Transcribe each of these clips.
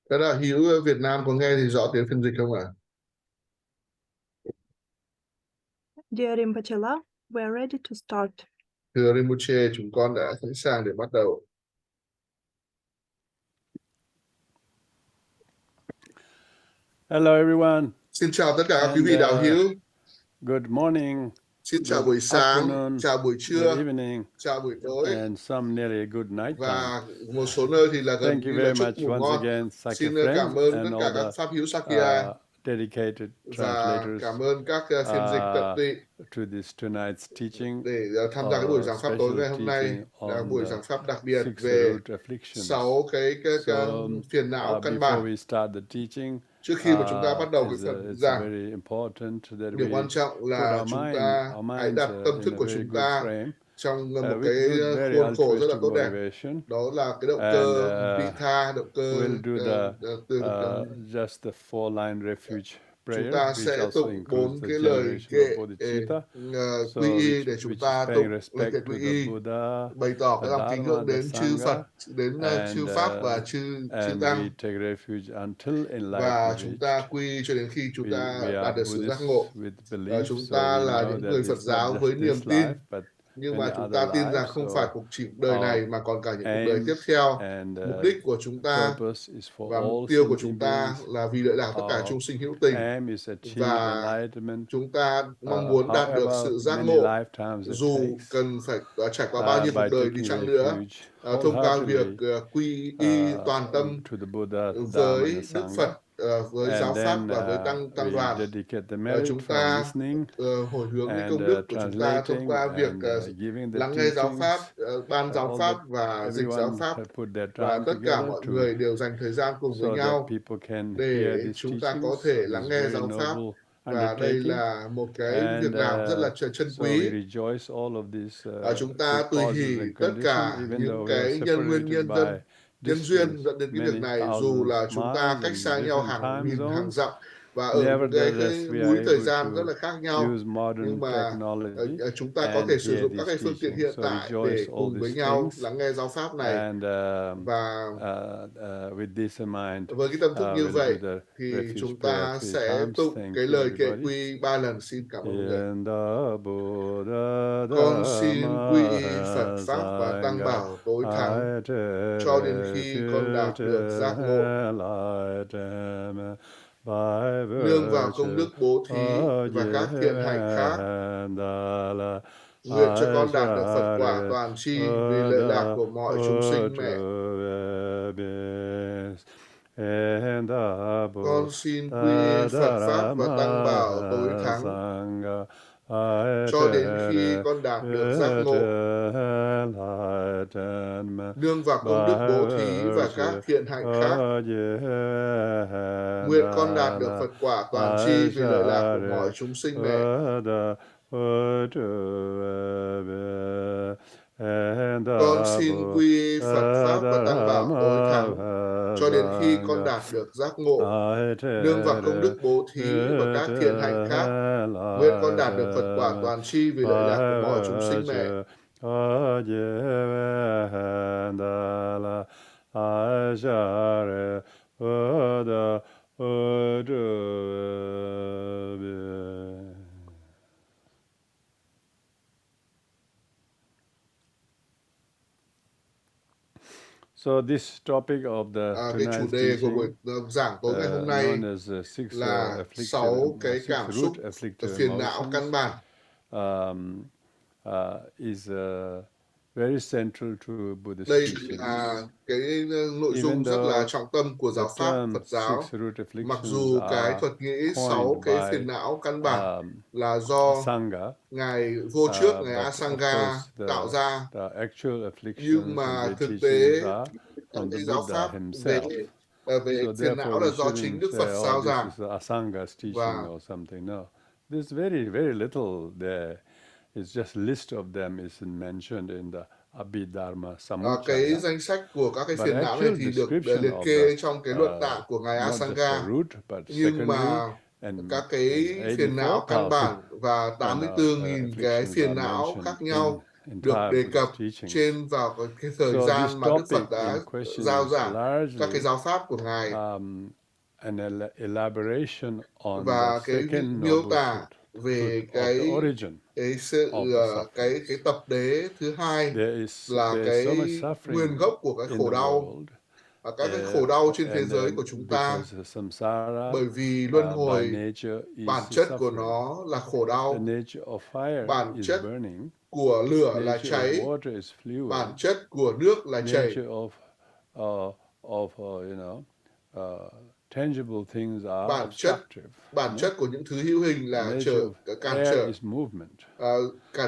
Các đạo hữu Việt Nam có nghe thì rõ tiếng phiên dịch không ạ? Dear Rinpoche, we are ready to start. Thưa Rinpoche, chúng con đã sẵn sàng để bắt đầu. Hello everyone. Xin chào tất cả các quý vị đạo hữu. Good morning. Xin chào buổi sáng, chào buổi trưa, good evening, chào buổi tối, and some nearly good night time. và một số nơi thì là gần Thank you như là very chúc much ngủ once ngon. again, Sakya Xin friends cảm ơn tất and cả all các the Pháp Hữu Sakya dedicated và translators cảm ơn các phiên dịch tận tụy to this tonight's teaching. để tham gia cái buổi giảng pháp tối ngày hôm nay, là buổi giảng pháp đặc biệt về 6 cái phiền não căn bản. Before we start the teaching, Trước khi mà chúng ta bắt đầu cái phần giảng, very important that điều quan trọng là chúng ta hãy đặt tâm thức của chúng ta trong một cái khuôn khổ rất là tốt đẹp. Đó là cái động cơ vị tha, động cơ just the four-line refuge prayer, chúng ta sẽ tụng 4 cái lời kệ quy y để chúng ta tụng lời kệ quy y, bày tỏ cái lòng kính ngưỡng đến chư Phật, đến chư Pháp và chư Tăng, và chúng ta quy cho đến khi chúng ta đạt được sự giác ngộ. Chúng ta là những người Phật giáo với niềm tin, nhưng mà chúng ta tin rằng không phải cuộc đời này mà còn cả những cuộc đời tiếp theo. Mục đích của chúng ta và mục tiêu của chúng ta là vì lợi lạc tất cả chúng sinh hữu tình, và chúng ta mong muốn đạt được sự giác ngộ dù cần phải trải qua bao nhiêu cuộc đời đi chăng nữa, thông qua việc quy y toàn tâm với Đức Phật, với giáo pháp và với tăng đoàn. Chúng ta hồi hướng cái công đức của chúng ta thông qua việc lắng nghe giáo pháp, ban giáo pháp và dịch giáo pháp, và tất cả mọi người đều dành thời gian cùng với nhau để chúng ta có thể lắng nghe giáo pháp. Và đây là một cái việc làm rất là chân quý. Chúng ta tùy hỷ tất cả những cái nguyên nhân duyên dẫn đến cái việc này, dù là chúng ta cách xa nhau hàng nghìn hàng dặm và ở cái mũi thời gian rất là khác nhau, nhưng mà chúng ta có thể sử dụng các cái phương tiện hiện tại để cùng với nhau lắng nghe giáo pháp này. Và với cái tâm thức như vậy thì chúng ta sẽ tụng cái lời kệ quy 3 lần. Xin cảm ơn người. Con xin quy y Phật Pháp và Tăng Bảo tối thắng cho đến khi con đạt được giác ngộ, nương vào công đức bố thí và các thiện hành khác, nguyện cho con đạt được Phật quả toàn tri vì lợi lạc của mọi chúng sinh mẹ. Con xin quy y Phật Pháp và Tăng Bảo tối thắng cho đến khi con đạt được giác ngộ, nương vào công đức bố thí và các thiện hạnh khác, nguyện con đạt được Phật quả toàn tri vì lợi lạc của mọi chúng sinh mẹ. Con xin quy y Phật Pháp và Tăng Bảo tối thắng cho đến khi con đạt được giác ngộ, nương vào công đức bố thí và các thiện hạnh khác, nguyện con đạt được Phật quả toàn tri vì lợi lạc của mọi chúng sinh mẹ. So this topic of the cái chủ đề của buổi giảng tối ngày hôm nay là 6 cái cảm xúc phiền não căn bản. Is very central to Buddhist đây teaching. là cái nội dung rất là trọng tâm của giáo pháp Phật giáo. Mặc dù cái thuật ngữ 6 cái phiền não căn bản là do Ngài vô trước, Ngài Asanga tạo ra, nhưng mà thực tế cái giáo pháp về phiền não là do chính Đức Phật sao giảng. Và there's very little there. It's just list of them is mentioned in the Abhidharma Samudaya. Cái danh sách của các cái phiền não này thì được liệt kê trong cái luận tạng của Ngài Asanga, nhưng mà các cái phiền não căn bản và 84.000 cái phiền não khác nhau được đề cập trên vào cái thời gian mà Đức Phật đã giao giảng các cái giáo pháp của Ngài, và cái miêu tả về cái tập đế thứ hai là cái nguyên gốc của cái khổ đau, các cái khổ đau trên thế giới của chúng ta, bởi vì luân hồi bản chất của nó là khổ đau, bản chất của lửa là cháy, bản chất của nước là chảy, bản chất của những thứ hữu hình là cản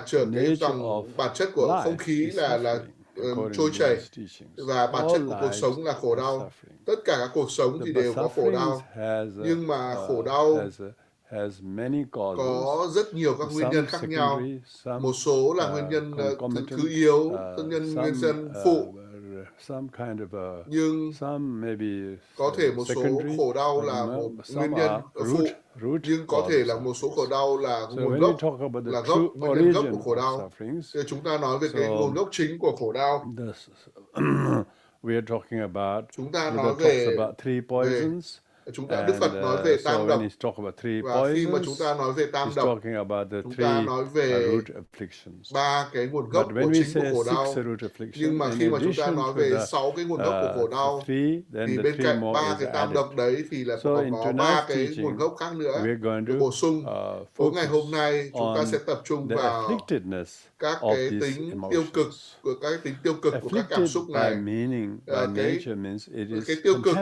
trở cái dòng, bản chất của không khí là trôi chảy, và bản chất của cuộc sống là khổ đau. Tất cả các cuộc sống thì đều có khổ đau, nhưng mà khổ đau có rất nhiều các nguyên nhân khác nhau. Một số là nguyên nhân thứ yếu, nguyên nhân phụ, nhưng có thể một số khổ đau là một nguyên nhân phụ, nhưng có thể là một số khổ đau là nguồn gốc, là nguyên nhân gốc của khổ đau. Thì chúng ta nói về cái nguồn gốc chính của khổ đau. Chúng ta nói về Đức Phật nói về tam độc, và khi mà chúng ta nói về tam độc, chúng ta nói về 3 cái nguồn gốc của chính của khổ đau. Nhưng mà khi mà chúng ta nói về 6 cái nguồn gốc của khổ đau, thì bên cạnh 3 cái tam độc đấy thì là còn có 3 cái nguồn gốc khác nữa được bổ sung. Tối ngày hôm nay chúng ta sẽ tập trung vào các cái tính tiêu cực của các cảm xúc này. Cái tiêu cực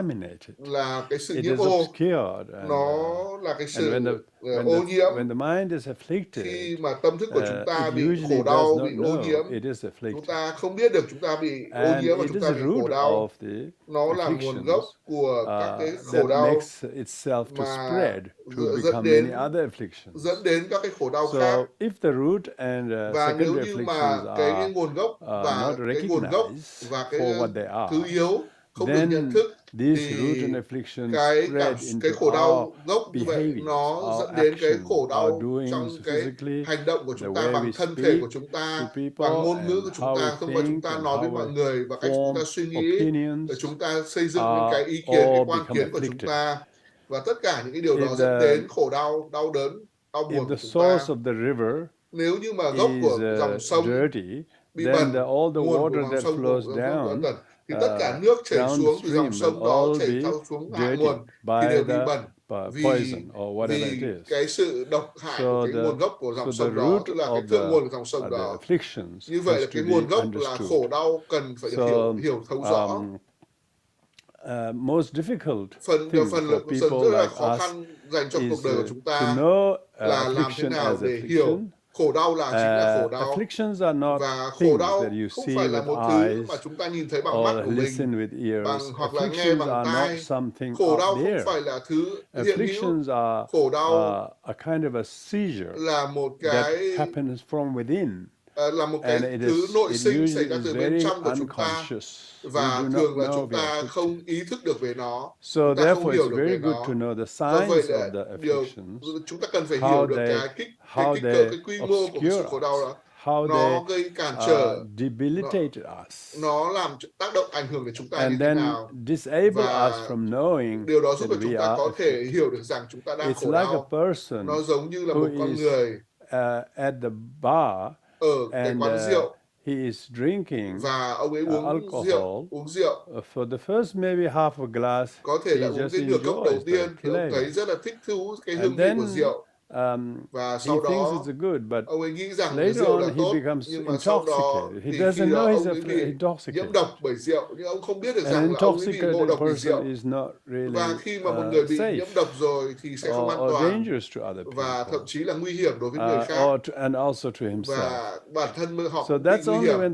là cái sự nhiễm ô, nó là cái sự ô nhiễm. Khi mà tâm thức của chúng ta bị khổ đau, bị ô nhiễm, chúng ta không biết được chúng ta bị ô nhiễm và chúng ta bị khổ đau. Nó là nguồn gốc của các cái khổ đau mà dẫn đến các cái khổ đau khác. Và nếu như mà cái nguồn gốc và cái thứ yếu không được nhận thức, thì cái khổ đau gốc như vậy nó dẫn đến cái khổ đau trong cái hành động của chúng ta, bằng thân thể của chúng ta, bằng ngôn ngữ của chúng ta, thông qua chúng ta nói với mọi người, và cách chúng ta suy nghĩ, để chúng ta xây dựng những cái ý kiến, cái quan kiến của chúng ta, và tất cả những cái điều đó dẫn đến khổ đau, đau đớn, đau buồn của chúng ta. Nếu như mà gốc của dòng sông bị bẩn, nguồn của dòng sông bẩn, thì tất cả nước chảy xuống từ dòng sông đó chảy xuống hạ nguồn thì đều bị bẩn, vì cái sự độc hại của cái nguồn gốc của dòng sông đó, tức là cái thượng nguồn của dòng sông đó. Như vậy là cái nguồn gốc là khổ đau cần phải được hiểu thấu rõ. Phần rất là khó khăn dành cho cuộc đời của chúng ta là làm thế nào để hiểu khổ đau là chính là khổ đau, và khổ đau không phải là một thứ mà chúng ta nhìn thấy bằng mắt của mình, hoặc là nghe bằng tai. Khổ đau không phải là thứ hiện hữu. Khổ đau là một cái thứ nội sinh xảy ra từ bên trong của chúng ta, và thường là chúng ta không ý thức được về nó, chúng ta không hiểu được về nó. Do vậy là chúng ta cần phải hiểu được cái kích cỡ, cái quy mô của sự khổ đau đó. Nó gây cản trở, nó làm tác động ảnh hưởng đến chúng ta như thế nào, và điều đó giúp cho chúng ta có thể hiểu được rằng chúng ta đang khổ đau. Nó giống như là một con người ở cái quán rượu, và ông ấy uống rượu. Có thể là uống cái nửa cốc đầu tiên thì ông thấy rất là thích thú cái hương vị của rượu, và sau đó ông ấy nghĩ rằng cái rượu là tốt, nhưng mà sau đó thì khi đó ông ấy bị nhiễm độc bởi rượu, nhưng ông không biết được rằng là ông ấy bị ngộ độc bởi rượu. Và khi mà một người bị nhiễm độc rồi thì sẽ không an toàn, và thậm chí là nguy hiểm đối với người khác, và bản thân họ cũng bị nguy hiểm.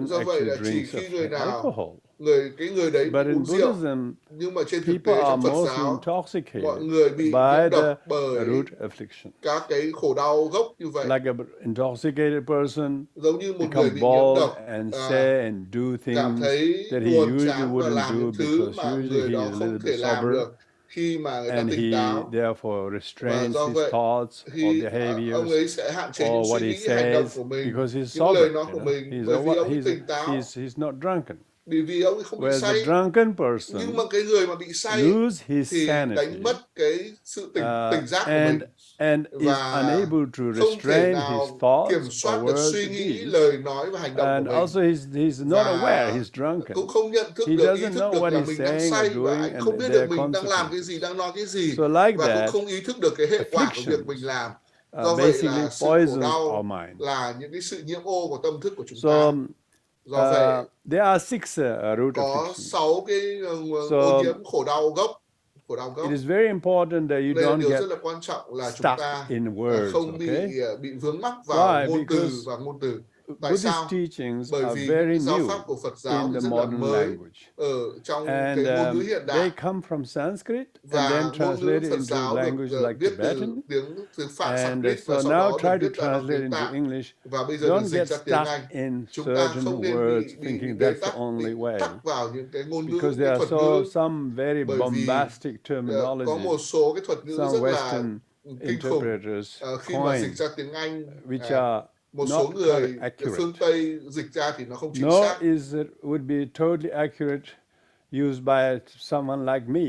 Do vậy là chỉ khi người nào cái người đấy bị uống rượu, nhưng mà trên thực tế trong Phật giáo mọi người bị nhiễm độc bởi các cái khổ đau gốc như vậy. Giống như một người bị nhiễm độc cảm thấy buồn chán và làm những thứ mà người đó không thể làm được, khi mà người ta and tỉnh he táo, therefore và restrains do his vậy thoughts or ông behaviors ấy sẽ hạn chế những or what suy he nghĩ, hành động says của mình, because he's những lời sober, nói you của know. mình, bởi vì ông ấy tỉnh táo, He's not drunken. bởi vì ông ấy không bị Whereas a say. drunken Nhưng person mà cái người mà bị say lose his thì sanity đánh mất cái sự tỉnh giác của mình and is và unable to không thể restrain his nào thoughts kiểm or soát được words suy or nghĩ, deeds. lời nói và hành động And của mình, also he's not aware và he's drunken. cũng không nhận thức He được, ý doesn't thức know được what là he's mình đang saying say, or và doing anh and không biết their được mình đang làm cái gì, consequences. đang nói cái gì, So like và cũng that, không ý thức được cái hệ quả của việc mình afflictions làm. Do vậy basically là sự khổ poisons đau our mind. là những cái sự nhiễm ô của tâm thức của chúng So ta. Do vậy there are 6 root có afflictions. 6 cái ô So nhiễm khổ đau gốc. it is very important that you Đây là don't điều get rất là quan trọng là chúng stuck ta in words, không okay? bị vướng mắc vào Why? ngôn từ Because và ngôn từ. Tại Buddhist sao? teachings Bởi are vì những very cái giáo new pháp của Phật giáo in thì the rất là modern mới language. ở trong And cái ngôn ngữ hiện they đại, come from Sanskrit and và then ngôn ngữ translated Phật into giáo language được like viết từ Tibetan. tiếng Phạn And Sanskrit và so sau now đó try được to viết ra bằng translate tiếng into Tạng, English. và bây giờ được Don't dịch get ra tiếng stuck Anh. in Chúng ta certain không nên words bị thinking bế that's the tắc, bị only way. tắc vào những cái ngôn ngữ, Because cái there are thuật ngữ, some very bởi vì bombastic có terminology một số cái thuật ngữ some rất là Western kinh khủng interpreters khi mà dịch coin, ra tiếng Anh. which are Một not số người accurate. phương Tây dịch ra thì nó không chính Nor xác. is it would be totally accurate used by someone like me.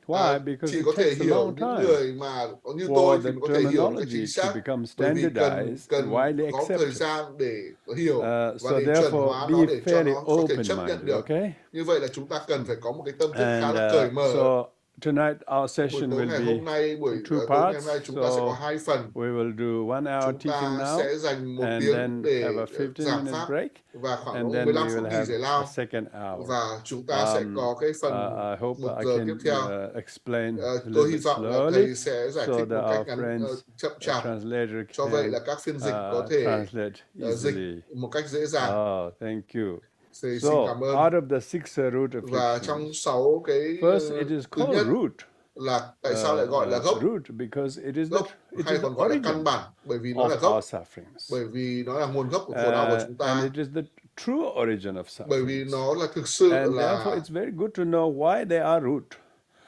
Why? Because Chỉ it có thể takes a hiểu long những time người mà như for tôi the thì có thể hiểu một cách terminology chính to xác, become bởi vì standardized and cần widely có thời accepted. gian để hiểu và So để chuẩn therefore, hóa be nó để cho fairly nó có thể chấp nhận open-minded, được. okay? Như vậy là chúng ta cần phải có một cái tâm thức khá And là cởi mở. so tonight our Buổi session tối will ngày be hôm nay, two tối ngày parts. hôm nay chúng ta sẽ có So 2 phần. we will do 1 hour Chúng teaching ta now, sẽ dành 1 and tiếng then để have a giảng 15-minute pháp break, và khoảng and then 15 we phút will nghỉ have giải a lao, second hour. và chúng ta sẽ có cái phần I hope 1 I giờ can tiếp theo. explain a Tôi little hy bit vọng là slowly thầy sẽ giải so thích that một cách our ngắn, friends chậm chạp, translator cho vậy can là các phiên dịch có thể translate dịch easily. một cách dễ dàng. Oh, thank you. Xin So, cảm ơn. out of the 6 root Và trong afflictions, 6 cái first it is thứ called nhất root. là tại sao lại gọi là gốc? Root because it is Gốc hay the còn gọi là căn origin bản, bởi vì nó là of gốc, our sufferings. bởi vì nó là nguồn gốc của khổ đau của chúng ta, And it is the true origin of bởi vì sufferings. nó là thực sự And là, therefore it's very good to know why they are root.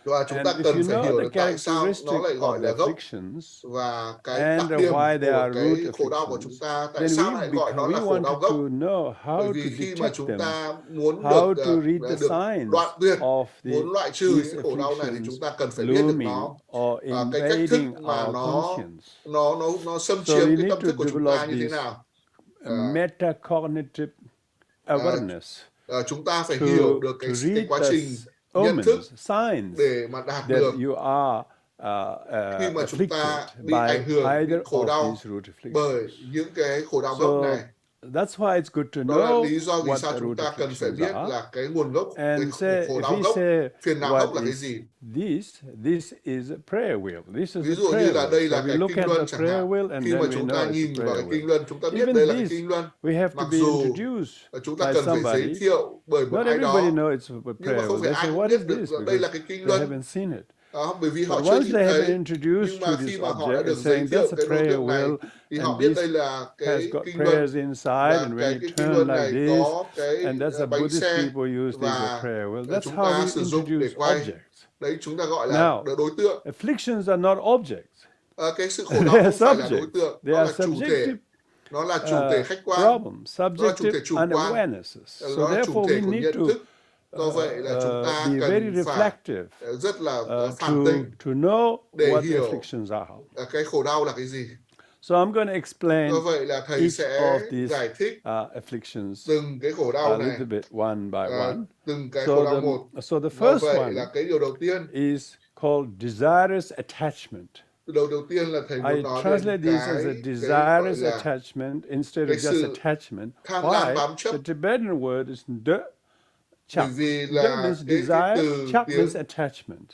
và chúng And ta if cần you phải know hiểu the được tại sao nó characteristic lại gọi of là the gốc afflictions và cái and đặc điểm why they của are cái root khổ đau của chúng afflictions, ta, tại then sao lại gọi nó là we khổ đau wanted gốc? to know Bởi how vì to khi mà detect chúng them, ta muốn how được to read the được signs đoạn tuyệt, of muốn loại trừ these những khổ đau này thì chúng afflictions ta cần phải biết được looming nó, or cái cách thức invading mà our conscience. nó xâm So chiếm we cái need tâm to thức của chúng ta develop như thế this nào. metacognitive awareness Chúng ta phải hiểu được to cái read quá the trình nhận thức omens, signs để mà đạt that được you are khi mà chúng ta afflicted bị ảnh by hưởng, bị either khổ of đau these root bởi afflictions. những cái khổ đau gốc So này. that's why it's good to Đó là know lý do vì what sao the chúng root ta cần phải afflictions biết are. là cái nguồn gốc, cái And say, khổ if đau we gốc, say phiền não gốc what là cái is gì? this is a prayer wheel. This is Ví a dụ như prayer là wheel. đây So là we cái look kinh at luân the chẳng prayer hạn. wheel and Khi then mà we chúng know ta it's a nhìn vào prayer cái kinh wheel. luân, chúng ta biết Even đây là cái this, kinh luân. we have to Mặc be dù introduced chúng ta by cần phải somebody. giới thiệu bởi một Not ai everybody đó, knows it's a nhưng mà prayer không wheel. phải They ai say, cũng what biết is được this? đây Because là cái kinh they luân. haven't seen it. Bởi vì họ But chưa once nhìn they have thấy, been introduced nhưng to mà this khi mà họ đã object được and giới saying thiệu that's a cái đối prayer tượng này wheel thì họ and biết this đây là has cái got kinh prayers luân inside và and when cái you kinh turn luân like này this có cái and that's a bánh Buddhist xe people use these as và prayer wheel. That's chúng how ta we sử dụng để introduce quay. objects. Đấy chúng ta gọi là Now, đối tượng. afflictions are not objects. Cái sự khổ They đau are không phải là đối subjects. tượng, They nó are là chủ thể, subjective nó là chủ thể khách quan, problems, nó là chủ subjective thể chủ quan, unawarenesses. So nó là chủ therefore, thể we của need nhận to thức. Do vậy là chúng ta be cần very phải reflective rất là phản tỉnh to know để what the hiểu afflictions are. cái khổ đau là cái gì. So I'm going to explain Do vậy là thầy each sẽ of these giải thích afflictions từng cái khổ a đau này, little bit one by one. từng cái khổ đau một. So the Do first vậy one là cái điều đầu tiên is called desirous attachment. đầu tiên là thầy muốn I nói translate về this as a gọi desirous là attachment instead of cái just sự attachment. tham lam Why? bám chấp. The Tibetan word is de chak. Bởi vì De là means cái desire, từ chak means tiếng attachment.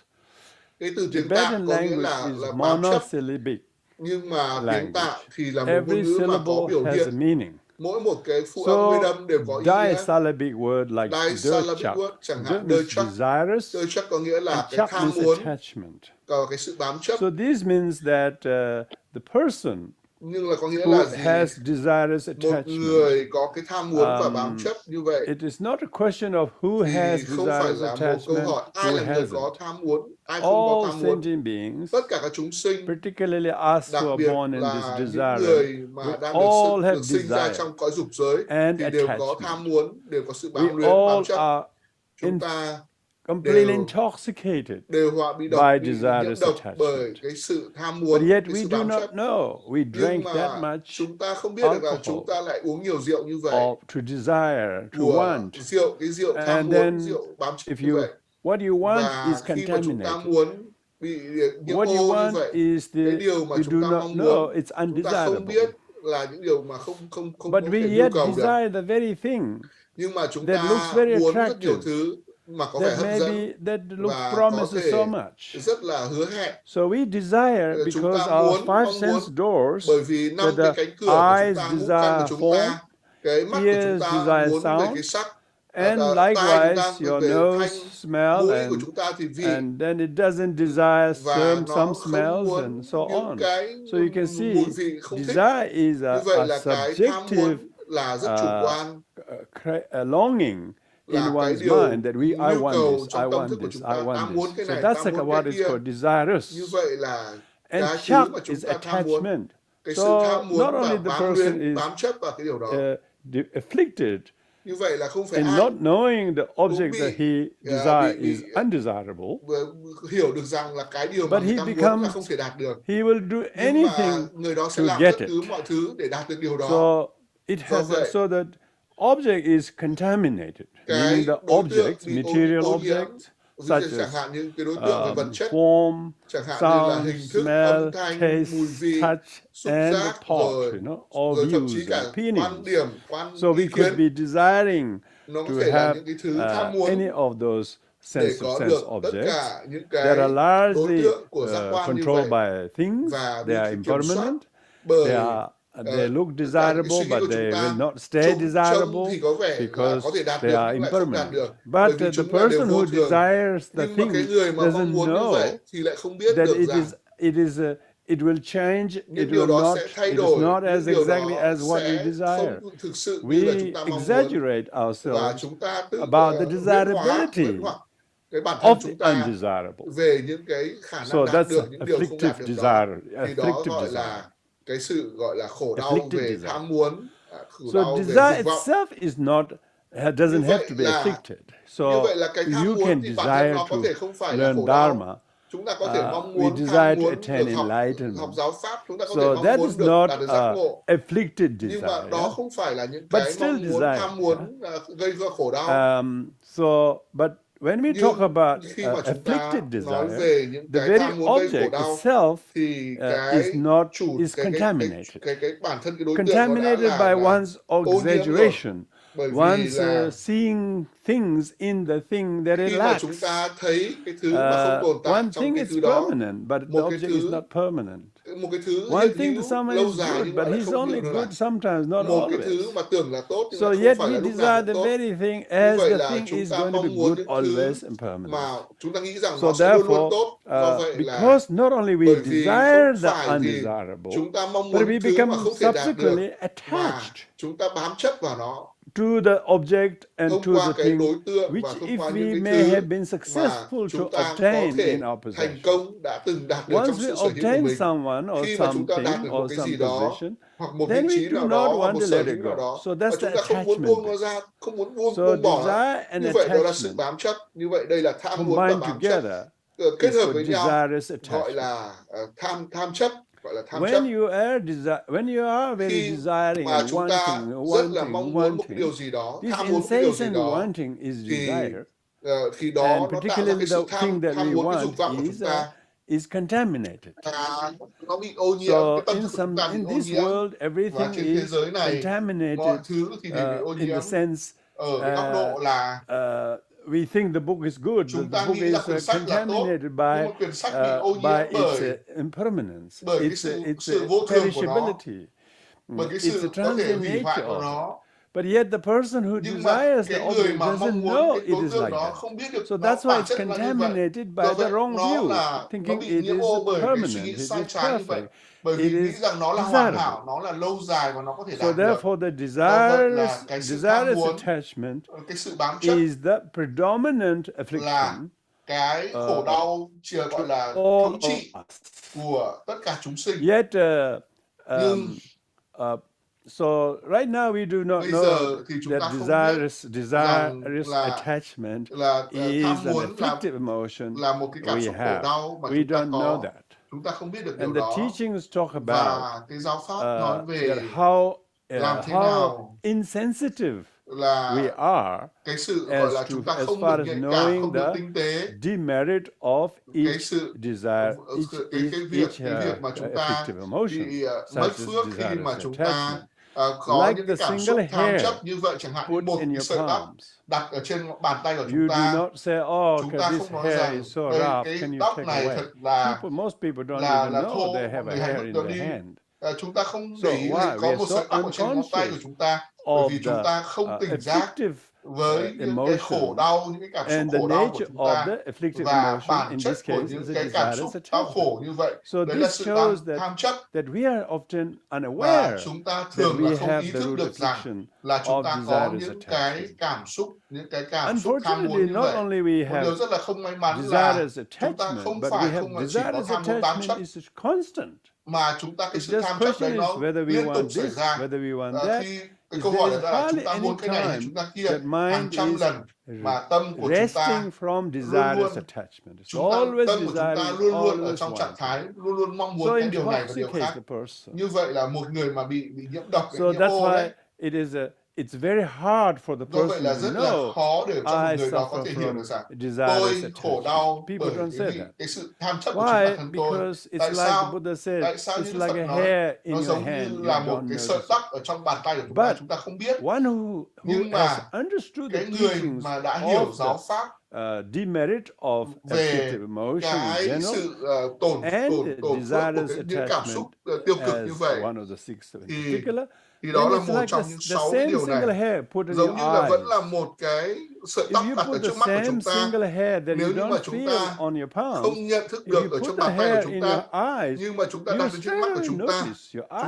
cái từ tiếng Tạng Tibetan có nghĩa language is là bám chấp, monosyllabic nhưng mà tiếng language. Tạng thì là một ngôn Every ngữ mà có syllable biểu has a hiện, meaning. mỗi một cái phụ âm nguyên So âm đều có ý nghĩa. disyllabic word like Disyllabic de word chẳng chak. De hạn đơ means chắc, desirous đơ chắc có nghĩa là and cái chak tham means muốn, attachment. còn cái sự bám chấp. So this means that the person Nhưng là có nghĩa who là gì? has desirous Một attachment. người có cái tham muốn và bám chấp như vậy It is not a question of who thì has không phải desirous là một câu attachment, hỏi ai who là người hasn't. có tham muốn, ai không có All tham muốn. sentient beings, Tất cả các chúng sinh, particularly us đặc who are biệt born in this là những desire, người mà we đang all have được sinh ra desire trong cõi dục giới and thì đều có attachment. tham muốn, đều có sự We bám luyến, bám all chấp. are Chúng ta completely đều intoxicated đều bị độc, by bị nhiễm desirous độc bởi attachment. cái sự tham But muốn, yet cái we sự do bám not chấp. know we Nhưng drank that mà much chúng ta không biết được là alcohol chúng ta lại uống nhiều rượu như vậy. or to desire, to Của want. rượu, cái rượu tham And muốn, then rượu bám chấp if như you, vậy. what you want Và is khi mà chúng ta contaminated. muốn bị nhiễm What you ô như want vậy, is cái the, điều mà you chúng do ta not mong know, muốn, it's chúng ta không biết undesirable. là những điều mà không But có we thể nhu yet cầu được. desire the very thing Nhưng mà chúng that looks ta very muốn rất nhiều attractive, thứ mà có vẻ that hấp dẫn maybe that looks và có promises so thể much. rất là hứa hẹn. So we desire Chúng because ta our five mong sense muốn doors, bởi vì 5 that cái the cánh cửa của chúng eyes ta, ngũ căn của desire chúng form, ta, cái mắt của chúng ears ta desire muốn về cái sound, sắc, and tai chúng ta likewise your về nose thanh, smell, mũi của chúng ta thì vị, and then it doesn't desire và some nó không smells muốn and so những on. cái So you can see mùi vị không thích. desire is Như vậy a là cái tham subjective muốn là rất chủ quan, longing in là cái one's điều mind that I nhu want cầu this, I trong tâm want thức của this, chúng I ta. Ta want muốn this. cái So này, that's ta like muốn what cái is kia. called desirous. Như vậy là And cái thứ chak mà chúng is ta tham muốn, attachment. cái sự So tham muốn not và only the bám person luyến, is bám chấp vào cái điều đó. afflicted Như vậy là không phải in ai not knowing the object bị that he desires is undesirable, hiểu được rằng là cái điều mà but người he ta muốn là becomes, không thể đạt được. he will do Nhưng mà anything người đó sẽ to làm get tất it. cứ mọi thứ để đạt được điều đó. So it Do has vậy, so that object is contaminated, meaning cái the đối tượng objects, bị material ô nhiễm, objects ví such dụ chẳng as hạn như cái đối tượng về vật chất, form, chẳng hạn như là sound, hình thức, smell, âm thanh, taste, mùi vị, touch, xúc and the giác, thought, rồi all thậm chí views cả and quan opinions. điểm, quan So we ý could kiến. be desiring Nó có to thể là have những cái thứ tham muốn any of those để sense có được tất objects cả những that cái are đối largely tượng của giác quan như controlled vậy by things. và They bị are kiểm soát impermanent. bởi They look tất cả những cái desirable, suy nghĩ but của chúng they will ta. not stay Trông desirable thì có vẻ là because có thể đạt they được are nhưng lại không đạt impermanent. được, But bởi vì the chúng là đều person vô who thường. desires the Nhưng mà cái thing người mà mong doesn't muốn như vậy know thì lại không biết that được rằng it will change. những It điều will đó not. sẽ thay It is đổi, not những as điều exactly đó as what we sẽ desire. không thực sự như là We chúng ta mong muốn, exaggerate và ourselves chúng ta tự about the huyễn hóa, desirability huyễn hoặc cái bản thân of chúng the ta undesirable. về những cái khả năng So đạt that's được những điều không đạt afflictive được đó, desire. thì đó Afflictive gọi desire. là cái sự gọi là khổ đau Afflicted về desire. tham muốn, khổ So đau về desire dục vọng. itself is not doesn't Như have vậy to be là afflicted. như So vậy là cái tham you muốn can thì bản thân desire nó có to thể không phải là learn khổ đau. Dharma. Chúng ta có thể mong We muốn, desire tham to muốn attain được học enlightenment. giáo pháp, chúng ta có thể So mong that muốn is được not đạt được giác ngộ. afflicted Nhưng mà desire. đó không phải là những But cái still mong muốn, desire. tham muốn gây ra khổ đau. But when we talk Nhưng about khi mà chúng ta afflicted nói desire, về những the cái very tham muốn gây khổ object đau itself thì cái is contaminated. cái bản thân cái đối tượng nó Contaminated đã by là one's ô nhiễm rồi. exaggeration, Bởi vì one's là seeing things in the thing that it khi mà lacks. chúng ta thấy cái thứ mà không tồn tại One trong thing cái is thứ đó, permanent, but the một cái object is thứ not permanent. một cái thứ One hiện thing to hữu someone lâu is dài good, nhưng but mà lại he's không only hiểu được good lại. sometimes, not Một cái always. thứ mà tưởng là tốt nhưng So lại yet không phải we là lúc desire nào the cũng tốt. very thing Như as vậy the là thing chúng is ta going to be mong muốn good những always thứ and permanent. mà chúng ta nghĩ rằng So nó sẽ luôn luôn therefore, tốt. Do vậy là because not only we bởi vì desire không the phải vì undesirable, chúng ta mong but muốn we những thứ mà become không thể đạt được subsequently mà attached chúng ta bám chấp vào nó to the object and thông to qua the cái thing, đối tượng và which thông if qua we những cái may have thứ been mà successful to chúng ta có obtain thể in our thành possession. công đã từng đạt được Once trong we sự sở hữu của obtain mình. someone or Khi mà chúng ta đạt something được một or cái some gì đó position, hoặc một then vị we trí do nào not đó hoặc want một to sở let it hữu nào go. đó So và that's chúng the ta không muốn attachment buông nó bit. ra, không muốn So buông bỏ nó. desire and Như vậy đó là sự attachment bám chấp. Như vậy đây là tham muốn và combined bám chấp together kết is hợp called với nhau, desirous gọi attachment. là tham chấp, gọi là tham chấp. When you are very Khi desiring mà and chúng ta rất là mong muốn một cái điều gì đó, this tham muốn một cái điều gì incessant đó, wanting is thì desire. khi đó And nó tạo ra particularly cái sự the thing that tham we muốn, cái dục want vọng của chúng ta is contaminated. nó bị ô nhiễm, So cái tâm thức của chúng ta bị in ô this nhiễm. world, Và everything trên thế is giới này, mọi contaminated thứ thì đều bị ô in nhiễm the sense ở cái góc độ là we think the book is good, chúng but ta the book nghĩ là is quyển sách là tốt, contaminated nhưng by mà quyển sách bị ô nhiễm its bởi impermanence, cái its sự vô thường của nó, perishability, bởi cái its sự a có thể transient hủy hoại nature của of it. nó. But yet the person who Nhưng mà desires the cái người object mà doesn't mong muốn know cái it đối is tượng like đó that. không biết được So nó that's why bản it's chất là như vậy. contaminated by Do the vậy wrong nó view, là nó thinking bị it nhiễm is ô bởi cái suy permanent, nghĩ it sai is trái như vậy. perfect. Bởi vì nghĩ rằng nó là hoàn hảo, nó là lâu dài và nó có thể đạt được. Therefore, the desirous attachment cái sự bám chấp is the predominant affliction là cái khổ đau gọi là thống trị của tất cả chúng sinh. Yet, so right now we do not know that desirous attachment is an afflictive emotion là một cái cảm xúc khổ đau mà we chúng ta don't know that. Chúng ta không biết được And điều the đó. teachings talk about Và cái giáo pháp nói về how nào insensitive là we are cái sự gọi là chúng ta không được nhạy cảm, không được tinh tế, demerit of each sự desire, cái việc mà chúng ta bị mất phước khi mà chúng ta có những cái cảm xúc tham chấp như vậy, chẳng hạn như một cái sợi tóc đặt ở trên bàn tay của chúng ta. Chúng ta không nói rằng cái tóc này thật là thô, người hãy vứt nó đi. Chúng ta không để ý có một sợi tóc ở trên ngón tay của chúng ta, bởi vì chúng ta không tỉnh giác với những cái khổ đau, những cái cảm xúc khổ đau của chúng ta, và bản chất của những cái cảm xúc đau khổ như vậy, đấy là sự tham chấp. Và chúng ta thường là không ý thức được rằng là chúng ta có những cái cảm xúc tham muốn như vậy. Một điều rất là không may mắn là chúng ta không phải chỉ có tham muốn bám chấp, mà chúng ta cái sự tham chấp đấy nó liên tục xảy ra. Khi cái câu hỏi là chúng ta muốn cái này hay chúng ta kia hàng trăm lần, mà tâm của chúng ta luôn luôn ở trong trạng thái luôn luôn mong muốn cái điều này và điều khác. Như vậy là một người mà bị nhiễm độc, cái nhiễm ô đấy, it's very hard for the person là rất là khó để cho một người đó có thể hiểu được rằng tôi khổ đau bởi cái sự tham chấp của chính bản thân tôi. Tại sao như Phật nói, nó giống như là một cái sợi tóc ở trong bàn tay của chúng ta không biết. Nhưng mà cái người mà đã hiểu giáo pháp về cái sự tổn phước của những cảm xúc tiêu cực như vậy, thì đó là một trong những 6 điều này. Giống như là vẫn là một cái sợi tóc đặt ở trước mắt của chúng ta. Nếu như mà chúng ta không nhận thức được ở trong bàn tay của chúng ta, nhưng mà chúng ta đặt ở trước mắt của chúng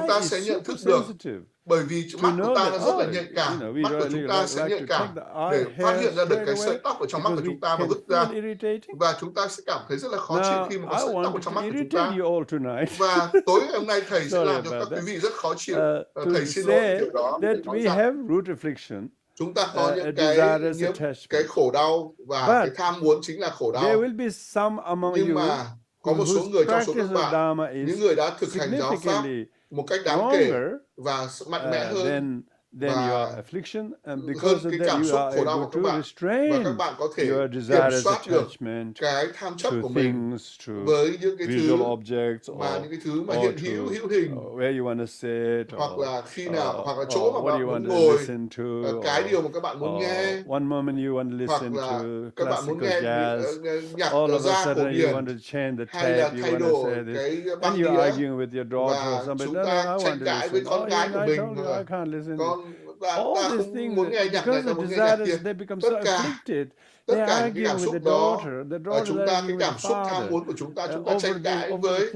ta sẽ nhận thức được. Bởi vì mắt của ta nó rất là nhạy cảm, mắt của chúng ta sẽ nhạy cảm để phát hiện ra được cái sợi tóc ở trong mắt của chúng ta và vứt ra. Và chúng ta sẽ cảm thấy rất là khó chịu khi mà có sợi tóc ở trong mắt của chúng ta. Và tối ngày hôm nay Thầy sẽ làm cho các quý vị rất khó chịu. Thầy xin lỗi điều đó. Chúng ta có những cái khổ đau, và cái tham muốn chính là khổ đau. Nhưng mà có một số người trong số các bạn, những người đã thực hành giáo pháp một cách đáng kể và mạnh mẽ hơn và hơn cái cảm xúc khổ đau của các bạn, và các bạn có thể kiểm soát được cái tham chấp của mình với những cái thứ mà hiện hữu hình, hoặc là khi nào, hoặc là chỗ mà bạn muốn ngồi, cái điều mà các bạn muốn nghe, hoặc là các bạn muốn nghe nhạc ra cổ điển, hay là thay đổi cái băng đĩa, và chúng ta tranh cãi với con gái của mình, con ta không muốn nghe nhạc này, ta muốn nghe nhạc kia. Tất cả những cái cảm xúc đó, chúng ta cái cảm xúc tham muốn của chúng ta tranh cãi với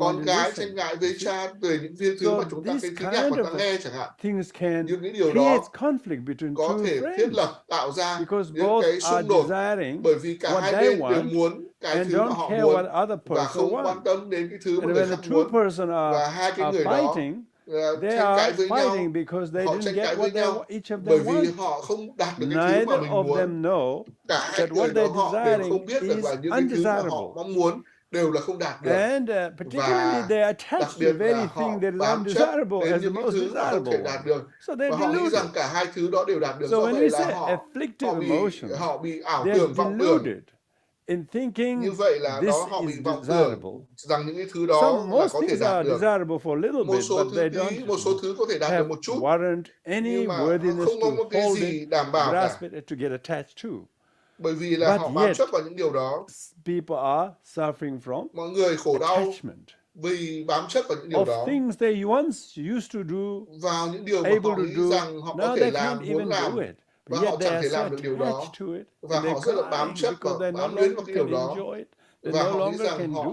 con gái, tranh cãi với cha về những thứ mà chúng ta cái thứ nhạc mà ta nghe chẳng hạn. Những cái điều đó có thể thiết lập, tạo ra những cái xung đột, bởi vì cả hai bên đều muốn cái thứ mà họ muốn và không quan tâm đến cái thứ mà người khác muốn. Và hai cái người đó tranh cãi với nhau, họ tranh cãi với nhau bởi vì họ không đạt được cái thứ mà mình muốn. Cả hai người đó họ đều không biết được là những cái thứ mà họ mong muốn đều là không đạt được. Và đặc biệt là họ bám chấp đến những cái thứ mà không thể đạt được, và họ nghĩ rằng cả hai thứ đó đều đạt được. Do vậy là họ bị ảo tưởng, vọng tưởng. Như vậy là đó, họ bị vọng tưởng rằng những cái thứ đó là có thể đạt được. Một số thứ có thể đạt được một chút, nhưng mà không có một cái gì đảm bảo cả. Bởi vì là họ bám chấp vào những điều đó. Mọi người khổ đau vì bám chấp vào những điều đó, vào những điều mà họ nghĩ rằng họ có thể làm, muốn làm, và họ chẳng thể làm được điều đó, và họ rất là bám chấp và bám luyến vào cái điều đó, và họ nghĩ rằng họ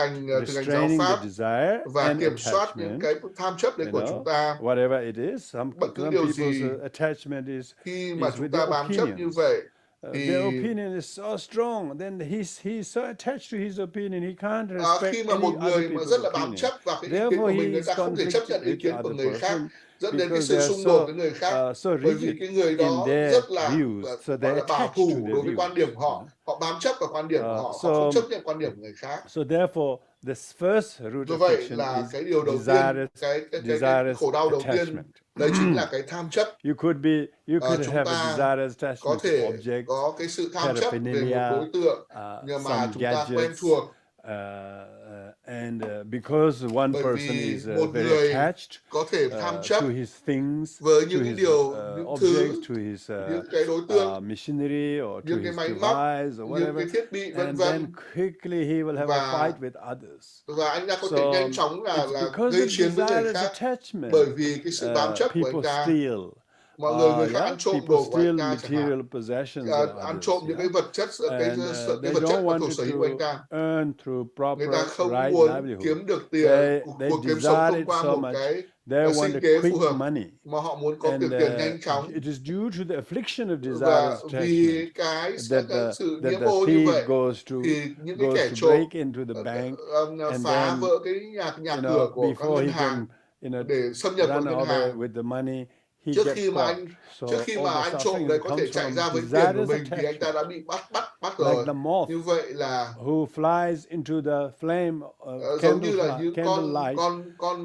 hành giáo restraining the pháp desire và and kiểm soát những attachment, cái tham chấp đấy của chúng ta. whatever it is. Some Bất cứ people's điều gì attachment is khi mà chúng with ta their bám chấp như opinions. vậy Their thì opinion is so strong, then he's so attached to his opinion, he can't respect khi mà any một other người mà people's rất là bám opinion. chấp vào cái ý kiến Therefore, của he mình, người is ta không thể chấp conflicted nhận ý with the kiến của other người khác, person. dẫn đến cái sự xung đột với người khác, bởi vì cái người đó rất là gọi là bảo thủ đối với quan điểm của họ, họ bám chấp vào quan điểm của họ, họ không chấp nhận quan điểm của người khác. So therefore, the first root Do of vậy affliction là is cái điều đầu tiên, cái khổ đau đầu tiên, attachment. đấy chính là cái tham chấp. You could Chúng have a ta desirous có attachment to thể objects, có cái sự tham chấp về một paraphernalia, đối tượng nhưng mà some chúng ta quen gadgets, thuộc. and because one Bởi person vì is một very người attached có thể tham chấp to his things, với to những his điều, những objects, thứ, to his những cái đối tượng, machinery, or to những cái his máy móc, device, or những whatever, cái thiết bị vân and vân, then quickly he will have a và fight with others. anh ta có thể So nhanh chóng là because gây of chiến với người desirous khác, attachment, bởi vì cái sự bám chấp của anh people ta. steal. Người khác ăn trộm People đồ của anh steal ta chẳng hạn, material possessions of ăn others, trộm những cái vật chất, cái and they vật chất don't mà want thuộc sở hữu của anh to ta. earn through Người proper ta không right muốn livelihood. kiếm được tiền, They cuộc kiếm sống desire thông it qua so một much. cái They want sinh a kế quick phù hợp, money, mà họ muốn có and tiền nhanh chóng. it is due to the affliction of Và desirous vì attachment cái sự that nhiễm the ô như thief vậy, goes thì những cái kẻ to trộm break into the bank, and phá then vỡ cái nhà cửa của các before ngân he hàng can để xâm nhập vào run ngân away hàng. with the money, he Trước gets khi mà caught. So all the anh trộm suffering đấy có thể comes chạy from ra với tiền của desirous mình thì anh ta attachment. đã bị bắt Like rồi. the moth Như vậy là who flies into the flame giống như là những candle light.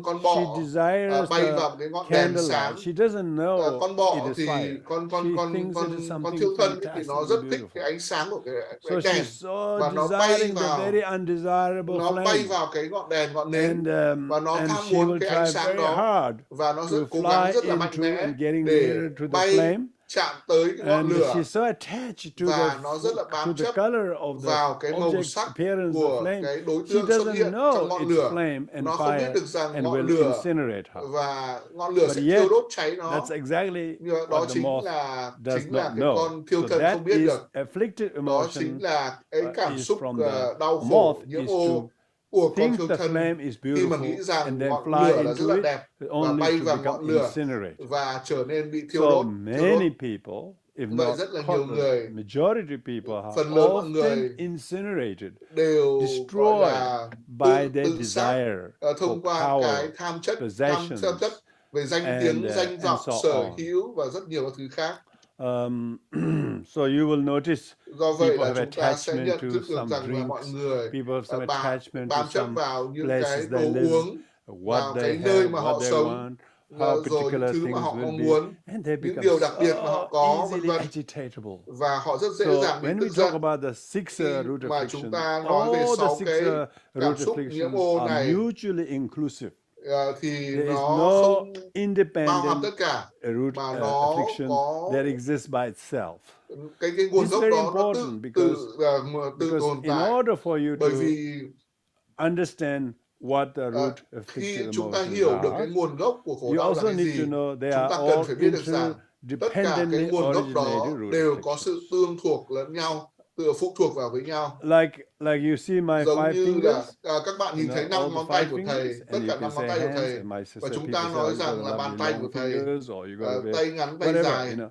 con bọ She desires bay the vào cái ngọn đèn candle sáng. light. She doesn't know Con bọ it is thì fire. She thinks it is con something thiêu thân thì nó fantastically rất thích beautiful. cái ánh sáng của cái So đèn, she's so và nó bay desiring the vào, very undesirable nó bay flame, vào cái ngọn đèn, ngọn nến, và nó and tham she muốn will cái ánh try sáng very đó, hard và nó rất to cố gắng fly rất là mạnh into mẽ and getting để nearer to the bay flame. chạm tới cái ngọn And lửa, she's so attached to và nó rất là to bám the chấp color of the vào cái màu object's sắc appearance of của flame. cái đối She tượng xuất doesn't hiện trong know ngọn it's lửa. flame and Nó không biết fire được rằng and ngọn will lửa incinerate her. và ngọn lửa But sẽ yet, thiêu đốt cháy nó. that's exactly Đó what the chính moth là does not cái know. con thiêu So thân that không biết is được. afflicted Đó emotion chính là cái cảm is xúc from the đau moth khổ, nhiễm is ô to của con think thiêu the thân, flame is khi mà nghĩ beautiful rằng and then ngọn fly lửa là rất into là it đẹp và only bay to vào become ngọn lửa incinerated. và trở nên bị thiêu So đốt. many people, if Vậy not rất là nhiều người, majority people, are phần lớn mọi often người incinerated, đều gọi destroyed là by their tự sát desire thông for qua power, cái tham chấp possessions, về danh and tiếng, danh vọng, so sở on. hữu và rất nhiều các thứ khác. So you will notice Do vậy people là have chúng ta sẽ attachment nhận to thức được some rằng là mọi drinks. người People have some attachment to bám chấp some vào những places cái they đồ live, uống, what vào they cái have, nơi mà what họ they sống, want, how rồi những particular thứ mà things họ will mong be, muốn, and they những become điều đặc biệt mà họ so có, vân easily vân, agitatable. và họ rất dễ So dàng bị when tức we talk giận. about the six Khi root mà chúng afflictions, ta nói về all the 6 six cái root cảm xúc nhiễm afflictions ô are này, mutually inclusive. thì There is nó no không bao hàm independent tất cả, root mà nó affliction có that exists by itself. cái nguồn This is gốc very đó nó important tự because tồn in tại. order for you Bởi to vì understand what the root khi afflicted chúng ta emotions hiểu được cái are, nguồn gốc của khổ you đau là also cái need gì, to know they chúng are ta cần all phải biết được rằng tất cả cái interdependently nguồn gốc đó originated root đều có sự afflictions. tương thuộc lẫn nhau, phụ thuộc vào với nhau. Like you see my Giống five như là fingers, các bạn nhìn thấy 5 all the ngón tay five của fingers, thầy, tất and cả you 5 can ngón say tay của hands, thầy, and my và sister chúng people ta say, nói oh, you rằng gotta là love bàn your tay long của thầy, fingers, or you gotta tay ngắn, tay whatever, dài. It's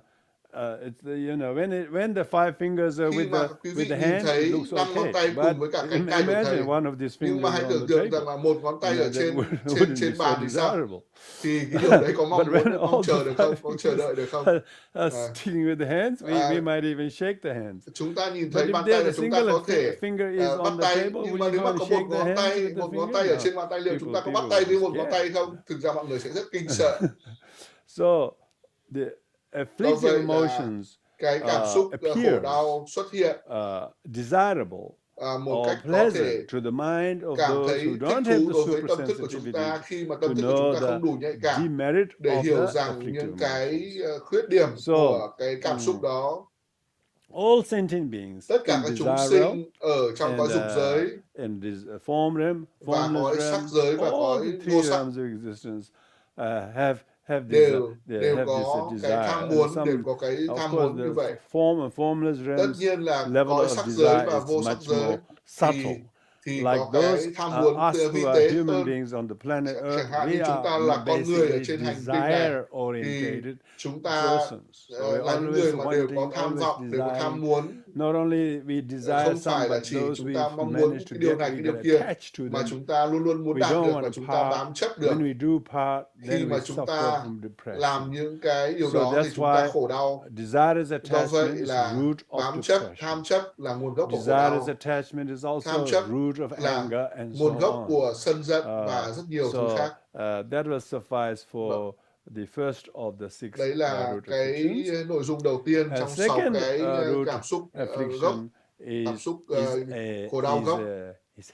when the five fingers are Khi mà quý vị with the nhìn hand, it thấy looks 5 ngón okay. tay But cùng với cả cánh tay của thầy, imagine one of these nhưng mà fingers hãy on tưởng the tượng rằng table. là một ngón tay ở That trên wouldn't be so bàn thì sao? desirable. Thì cái điều đấy có mong But when mong all chờ the được không? five Mong chờ đợi được không? sticking with the hands, we might even shake the hands. Chúng ta nhìn But thấy if bàn tay there's là a chúng ta single có thể finger is bắt on the tay, table, nhưng will mà you nếu go mà and có shake một the ngón hands tay, with the một ngón finger? tay ở No. trên bàn tay, liệu chúng ta có bắt People tay will với be một ngón tay scared. không? Thực ra mọi người sẽ rất kinh sợ. So the Do afflictive vậy là emotions cái cảm xúc khổ appears đau xuất hiện desirable một or cách có pleasant thể to the mind of cảm those thấy who thích don't have thú the đối với super tâm thức của chúng sensitivity ta khi mà to tâm thức của chúng know ta the không đủ nhạy cảm demerit để of hiểu the rằng afflictive những cái emotions. khuyết điểm So, của cái cảm xúc đó. All sentient beings Tất cả in các chúng desire sinh ở trong and cõi dục giới in this form realm, và formless cõi sắc realm, giới và all cõi the vô three sắc realms of existence have this đều have có this cái desire. tham And muốn, some, đều có cái of tham course, muốn như the vậy. form and formless Tất realms nhiên là level cõi of sắc giới desire và is vô sắc much giới more subtle. thì Like có those cái tham muốn us vi who are tế human hơn. beings on the planet Earth, Chẳng hạn như we chúng ta are là con người ở basically trên hành tinh này, desire thì oriented chúng ta persons. So we're là những always người mà đều có wanting, tham always vọng, đều có tham desiring muốn, not only we desire không some, phải là but chỉ those chúng ta we mong muốn manage to cái điều get, này we cái điều get kia, attached to mà them. chúng ta luôn luôn muốn We đạt don't được want và to chúng ta part. bám chấp được. When we do part, Khi then mà we chúng suffer ta from depression. làm những cái điều So đó thì that's chúng ta why khổ đau. desirous Do attachment vậy is là root of bám chấp, depression. tham chấp là nguồn gốc của khổ Desirous đau. attachment is also Tham chấp root of là anger and so nguồn gốc on. của sân giận và rất nhiều thứ khác. That will suffice for the first of the six Đấy là root cái afflictions. nội dung đầu tiên trong 6 Second cái root cảm xúc gốc, affliction cảm xúc khổ is đau gốc.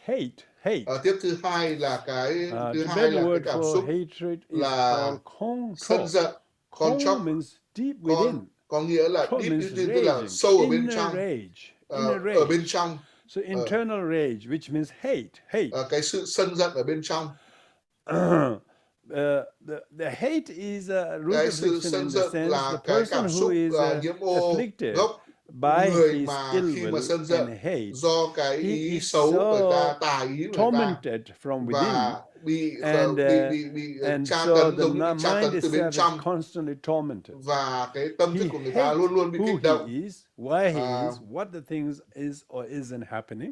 hate. Tiếp thứ hai là cái Tibetan word cảm for xúc hatred is là called kong. sân giận. Con chóc means deep within. có nghĩa là Kong deep means tức là raging, sâu ở bên inner trong, rage. ở bên trong. So internal rage, which means hate. Cái sự sân giận ở bên trong. The hate is a root Cái affliction sự sân in the giận sense là the cái person cảm who xúc is nhiễm ô afflicted gốc. by Người his mà ill khi mà will sân giận and hate, do cái he ý is xấu người ta, so tà ý của người ta, tormented from within, và bị and tra so tấn, the giống như bị tra mind tấn từ bên itself trong, is constantly tormented. và cái tâm thức He của người ta hates luôn luôn bị who kích động. he is, why he is, what the things is or isn't happening.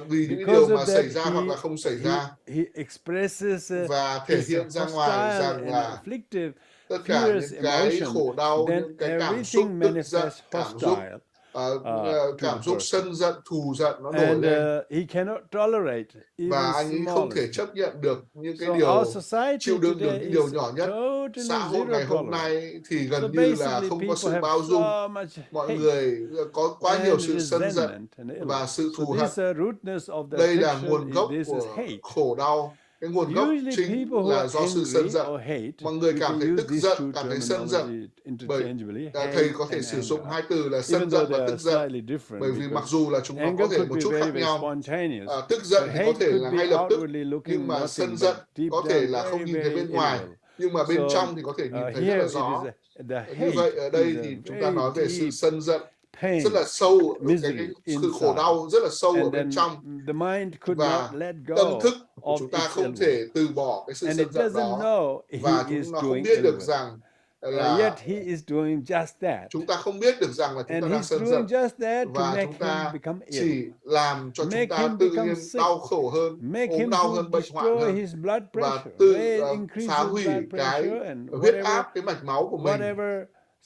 Vì những Because điều of mà that, xảy ra hoặc là không xảy ra, he expresses và thể his hiện ra ngoài hostile rằng and là afflictive tất cả fierce những cái emotion, khổ đau, then những cái cảm xúc everything tức giận, manifests cảm xúc hostile. cảm xúc sân giận, thù giận nó nổi And lên, he cannot tolerate và even anh ấy không thể smallest. chấp nhận được những cái So điều, our society chịu đựng được today những điều is nhỏ nhất. totally Xã hội zero ngày hôm tolerance. nay thì So gần như là basically không có people sự have bao dung. so much Mọi hate người có quá nhiều and sự sân giận resentment and ill và will. sự So thù hận. this rootness of the Đây là affliction nguồn gốc this is của hate. khổ đau. Cái nguồn gốc Usually chính people who là are do sự sân angry giận. or hate, Mọi người we cảm can thấy use tức these giận, two cảm thấy sân giận. terminology interchangeably, Thầy hate có thể and sử dụng anger. hai từ là Even sân giận though và they tức are giận. slightly different, Bởi vì mặc because dù là chúng nó có anger thể could một be chút very, khác very nhau. spontaneous, Tức giận but thì có hate thể could là be ngay lập tức, outwardly looking nhưng mà sân nothing giận but deep có thể down là không very, nhìn thấy very bên ill ngoài, will. nhưng mà bên So trong thì có thể nhìn thấy rất here là it rõ. is the Như vậy hate ở đây is a thì chúng ta very nói về sự deep sân giận pain, rất là sâu, cái misery sự khổ inside. đau rất là sâu ở And bên then trong, the mind could và not let tâm go thức của of chúng ta its không ill thể will. từ bỏ cái sự And sân it giận doesn't đó, know và he is nó không doing biết ill được will. rằng là Yet he is doing just that. chúng ta không biết được rằng là chúng And ta đang he's sân doing giận, just that to và make chúng him ta become chỉ ill, làm cho chúng make ta him tự become nhiên sick, đau khổ hơn, make ốm him đau to hơn, bệnh hoạn destroy hơn, his blood và pressure, tự increase phá his hủy blood cái pressure and huyết whatever, áp, cái mạch máu của mình. whatever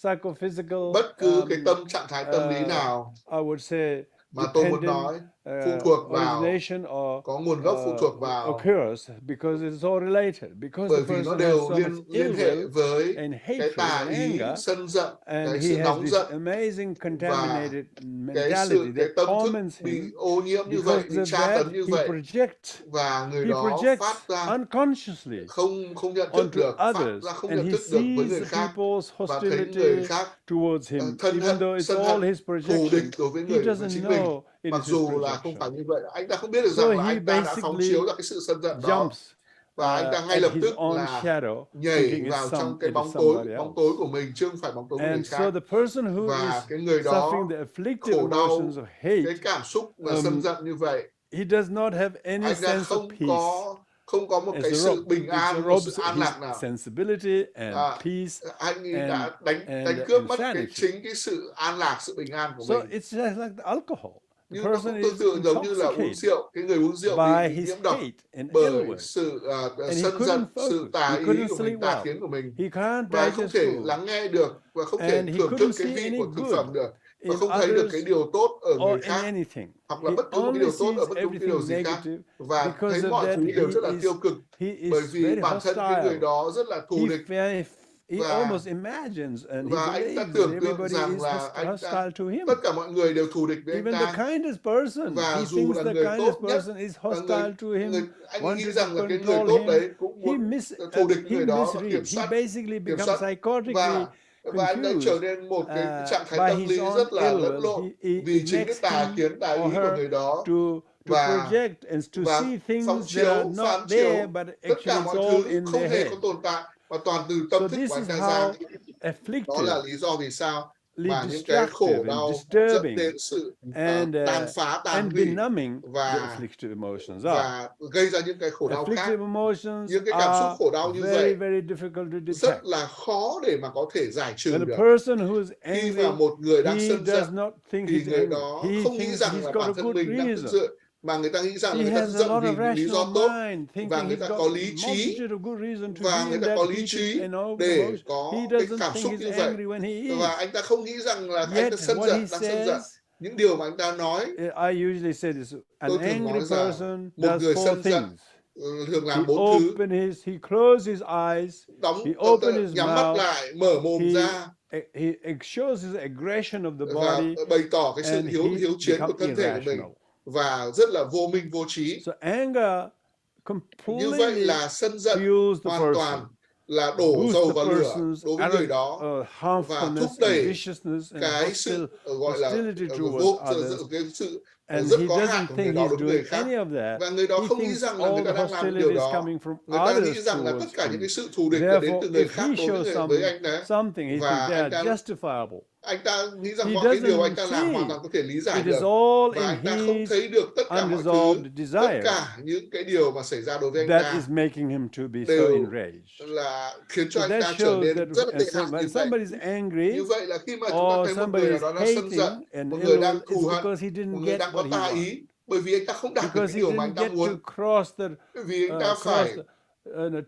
psychophysical, Bất cứ cái trạng thái tâm lý nào I would say, mà tôi muốn dependent nói phụ thuộc vào, origination or có nguồn gốc phụ thuộc vào, occurs because it's all related, because bởi the vì nó person has đều so much liên ill hệ will với and cái hatred tà and ý, anger, sân giận, and cái he sự has nóng this giận, amazing contaminated cái mentality that tâm thức torments bị him. ô nhiễm như vậy, Because bị of tra that, tấn như he vậy, projects và người đó phát ra unconsciously không nhận thức onto được, phát others, ra không and nhận he thức được với sees người the khác, people's và thấy người hostility khác towards him, thân even hận, though it's sân all hận, his thù projection. địch đối với He người, với doesn't chính mình, know it mặc is his dù là không phải projection. như vậy. Anh ta không biết được So rằng là he anh ta đã phóng basically chiếu ra cái sự sân giận đó, jumps và anh ta ngay at lập his tức own là shadow, nhảy thinking vào trong it cái is bóng somebody tối else. của mình, chứ không phải bóng tối của người And so khác. the person who Và is cái người đó suffering the afflictive khổ đau, emotions of hate, cái cảm xúc là sân giận như vậy, he does not have any anh ta sense of peace. không có một cái sự bình an, một sự an lạc nào. His sensibility and peace Anh ấy đã and đánh cướp mất sanity. chính cái sự an lạc, sự bình an của So mình. it's just like the alcohol. The Nhưng nó person cũng is tương tự giống như là uống intoxicated rượu, cái người uống rượu by bị his nhiễm độc hate and ill bởi will. sự And he sân giận, couldn't sự focus. tà He ý couldn't của sleep mình, tà well. kiến của mình, He can't và không digest thể food. lắng nghe được, và không thể And he thưởng thức couldn't cái see vị any của thực good phẩm được, và in không thấy được cái others điều tốt ở người or in khác, anything. hoặc là He bất cứ một cái only điều tốt sees ở bất cứ một cái điều everything gì khác, negative và because thấy of mọi that thứ đều rất là tiêu cực, he bởi is vì very bản thân cái người hostile. đó rất là thù địch, He và almost imagines and he anh ta believes that tưởng tượng everybody rằng is là hostile to him. tất cả mọi người đều thù địch với anh Even ta, the kindest person, và he dù thinks là the người kindest tốt nhất, person is hostile to him, anh nghĩ wanted rằng to là cái người control tốt him. đấy cũng muốn thù địch với người đó và kiểm He soát, basically becomes psychotically và anh đã trở confused nên một cái trạng thái by tâm his lý own rất là ill lẫn will. lộn, He vì chính cái makes tà him kiến, tà or ý của her người đó, to và project and to see things phóng that chiếu, are not phán there, chiếu but tất cả actually mọi it's all thứ in không their hề head. có tồn tại, mà toàn từ So tâm thức this của anh is ta how ra. Đó afflicted là lý do vì sao mà những cái khổ đau dẫn đến sự tàn phá, tàn hủy và gây ra những cái khổ đau khác. Những cái cảm xúc khổ đau như vậy rất là khó để mà có thể giải trừ được. Khi mà một người đang sân giận thì người đó không nghĩ rằng là bản thân mình đang tức giận, mà người ta nghĩ rằng người ta tức giận vì lý do tốt, và người ta có lý trí, và người ta có lý trí để có cái cảm xúc như vậy. Và anh ta không nghĩ rằng là anh ta sân giận, đang sân giận. Những điều mà anh ta nói, tôi thường nói rằng một người sân giận thường làm 4 thứ. Nhắm mắt lại, mở mồm ra, và bày tỏ cái sự hiếu chiến của thân thể của mình, và rất là vô minh vô trí. Như vậy là sân giận hoàn toàn là đổ dầu vào lửa đối với người đó, và thúc đẩy cái sự gọi là cái sự rất có hại của người đó đối với người khác. Và người đó không nghĩ rằng là người ta đang làm điều đó. Người ta nghĩ rằng là tất cả những cái sự thù địch là đến từ người khác đối với anh đấy. Và anh ta nghĩ rằng mọi cái điều anh ta làm hoàn toàn có thể lý giải được, và anh ta không thấy được tất cả mọi thứ, tất cả những cái điều mà xảy ra đối với anh ta đều là khiến cho anh ta trở nên rất là tệ hại như vậy. Như vậy là khi mà chúng ta thấy một người nào đó đang sân giận, một người đang thù hận, một người đang có tà ý, bởi vì anh ta không đạt được cái điều mà anh ta muốn, bởi vì anh ta phải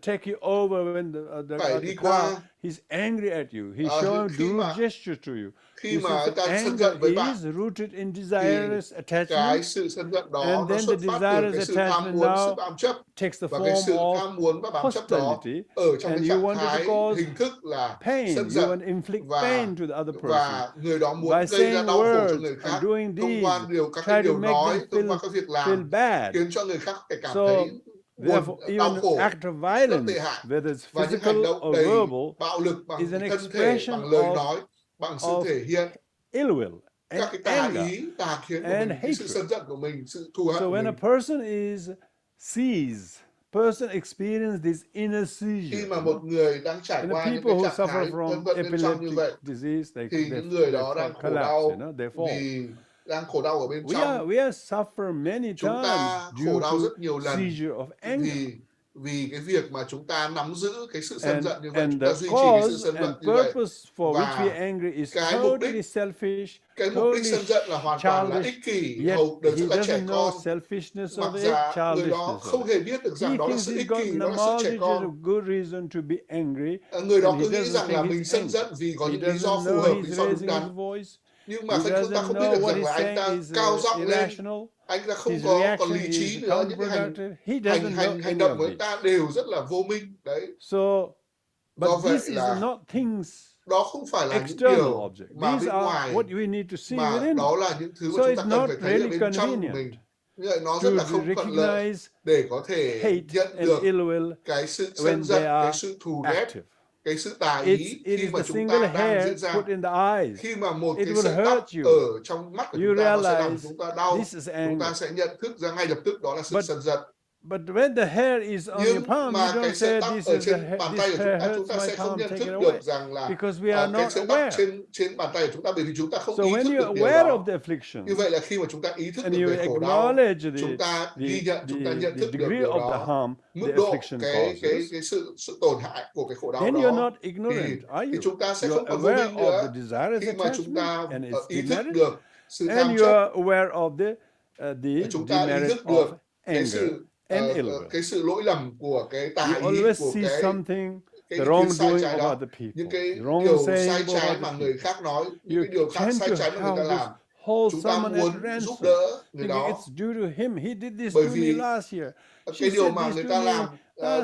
take you over when phải đi qua. He's angry at you. He's showing rude gesture to you. Khi mà anh ta sân giận với bạn, rooted in desirous attachment, cái sự sân giận đó nó xuất phát từ cái sự tham muốn, sự bám chấp, và cái sự tham muốn và bám chấp đó ở trong cái trạng thái hình thức là sân giận, và người đó muốn gây ra đau khổ cho người khác thông qua các cái điều nói, thông qua các việc làm, khiến cho người khác phải cảm thấy đau khổ, rất tệ hại. Và những hành động đầy bạo lực bằng thân thể, bằng lời nói, bằng sự thể hiện các cái tà ý, tà kiến của mình, cái sự sân giận của mình, sự thù hận của mình. Khi mà một người đang trải qua những cái trạng thái vân vân bên trong như vậy, thì những người đó đang khổ đau vì đang khổ đau ở bên trong. Chúng ta khổ đau rất nhiều lần vì cái việc mà chúng ta nắm giữ cái sự sân giận như vậy, chúng ta duy trì cái sự sân giận như vậy. Và cái mục đích sân giận là hoàn toàn là ích kỷ, hầu đời rất là trẻ con. Mặc ra người đó không hề biết được rằng đó là sự ích kỷ, đó là sự trẻ con. Người đó cứ nghĩ rằng là mình sân giận vì có những lý do phù hợp, lý do đúng đắn. Nhưng mà chúng ta không biết được rằng là anh ta cao giọng lên, anh ta không có lý trí nữa, những cái hành động của anh ta đều rất là vô minh đấy. Do vậy là đó không phải là những điều mà bên ngoài, mà đó là những thứ mà chúng ta cần phải thấy ở bên trong của mình. Như vậy nó rất là không thuận lợi để có thể nhận được cái sự sân giận, cái sự thù ghét, cái sự tà ý khi mà chúng ta đang diễn ra. Khi mà một cái sợi tóc ở trong mắt của chúng ta nó sẽ làm chúng ta đau, chúng ta sẽ nhận thức ra ngay lập tức đó là sự sân giận. Nhưng mà cái sợi tóc ở trên bàn tay của chúng ta sẽ không nhận thức được rằng là cái sợi tóc trên bàn tay của chúng ta, bởi vì chúng ta không ý thức được điều đó. Như vậy là khi mà chúng ta ý thức được về khổ đau, chúng ta ghi nhận, chúng ta nhận thức được điều đó, mức độ cái sự tổn hại của cái khổ đau đó, thì chúng ta sẽ không còn vô minh nữa. Khi mà chúng ta ý thức được sự tham chấp, chúng ta ý thức được cái sự lỗi lầm của cái tà ý, của cái điều sai trái đó, những cái điều sai trái mà người khác nói, những cái điều khác sai trái mà người ta làm, chúng ta muốn giúp đỡ người đó, bởi vì cái điều mà người ta làm,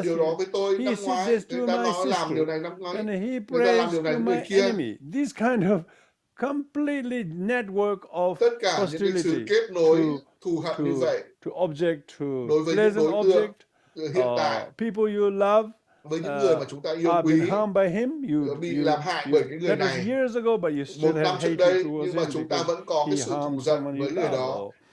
điều đó với tôi năm ngoái, người ta nói làm điều này năm ngoái, người ta làm điều này với người kia. Tất cả những cái sự kết nối thù hận như vậy đối với những đối tượng hiện tại, với những người mà chúng ta yêu quý, bị làm hại bởi những người này 1 năm trước đây, nhưng mà chúng ta vẫn có cái sự thù giận với người đó.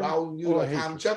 đau như là tham chấp.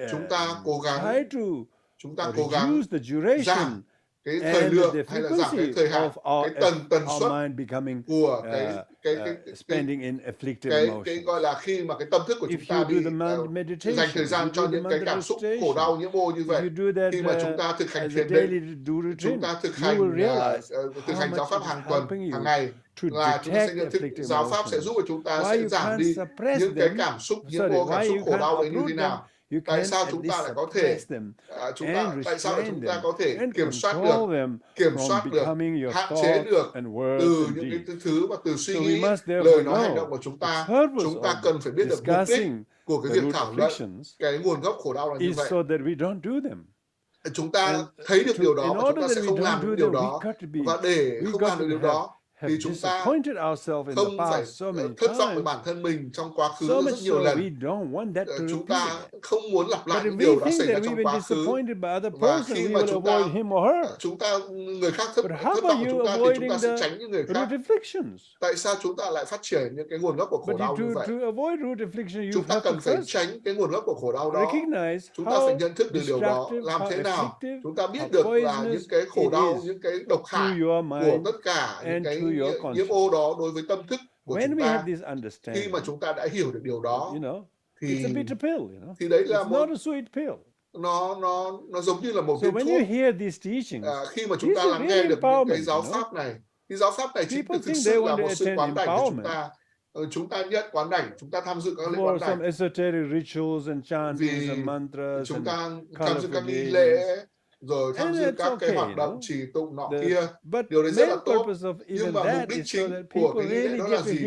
chúng ta cố gắng try to reduce the duration giảm cái thời lượng hay là giảm cái thời hạn, cái tần suất của spending in afflictive emotions. cái gọi là khi mà cái tâm thức của chúng ta đi dành thời gian cho những cái cảm xúc khổ đau nhiễm ô như vậy. Khi mà chúng ta thực hành thiền định, chúng ta thực hành giáo pháp hàng tuần, hàng ngày, là chúng ta sẽ nhận thức giáo pháp sẽ giúp cho chúng ta sẽ giảm đi những cái cảm xúc nhiễm ô, cảm xúc khổ đau đấy như thế nào. Tại sao chúng ta lại có thể tại sao chúng ta có thể kiểm soát được, hạn chế được từ những cái thứ mà từ suy nghĩ, lời nói, hành động của chúng ta. Chúng ta cần phải biết được mục đích của cái việc thảo luận cái nguồn gốc khổ đau là như vậy. Chúng ta thấy được điều đó và chúng ta sẽ không làm được điều đó. Và để không làm được điều đó thì chúng ta không phải thất vọng với bản thân mình trong quá khứ rất nhiều lần. Chúng ta không muốn lặp lại những điều đã xảy ra trong quá khứ. Và khi mà chúng ta người khác thất vọng của chúng ta thì chúng ta sẽ tránh những người khác. Tại sao chúng ta lại phát triển những cái nguồn gốc của khổ đau như vậy? Chúng ta cần phải tránh cái nguồn gốc của khổ đau đó. Chúng ta phải nhận thức được điều đó. Làm thế nào chúng ta biết được là những cái khổ đau, những cái độc hại của tất cả những cái nhiễm ô đó đối với tâm thức của chúng ta. Khi mà chúng ta đã hiểu được điều đó thì đấy là một nó giống như là một viên thuốc. Khi mà chúng ta lắng nghe được những cái giáo pháp này, cái giáo pháp này chính thực sự là một sự quán đảnh của chúng ta. Chúng ta nhận quán đảnh, chúng ta tham dự các lễ quán đảnh vì chúng ta tham dự các nghi lễ, rồi tham dự các cái hoạt động trì tụng nọ kia. Điều đấy rất là tốt, nhưng mà mục đích chính của cái nghi lễ đó là gì?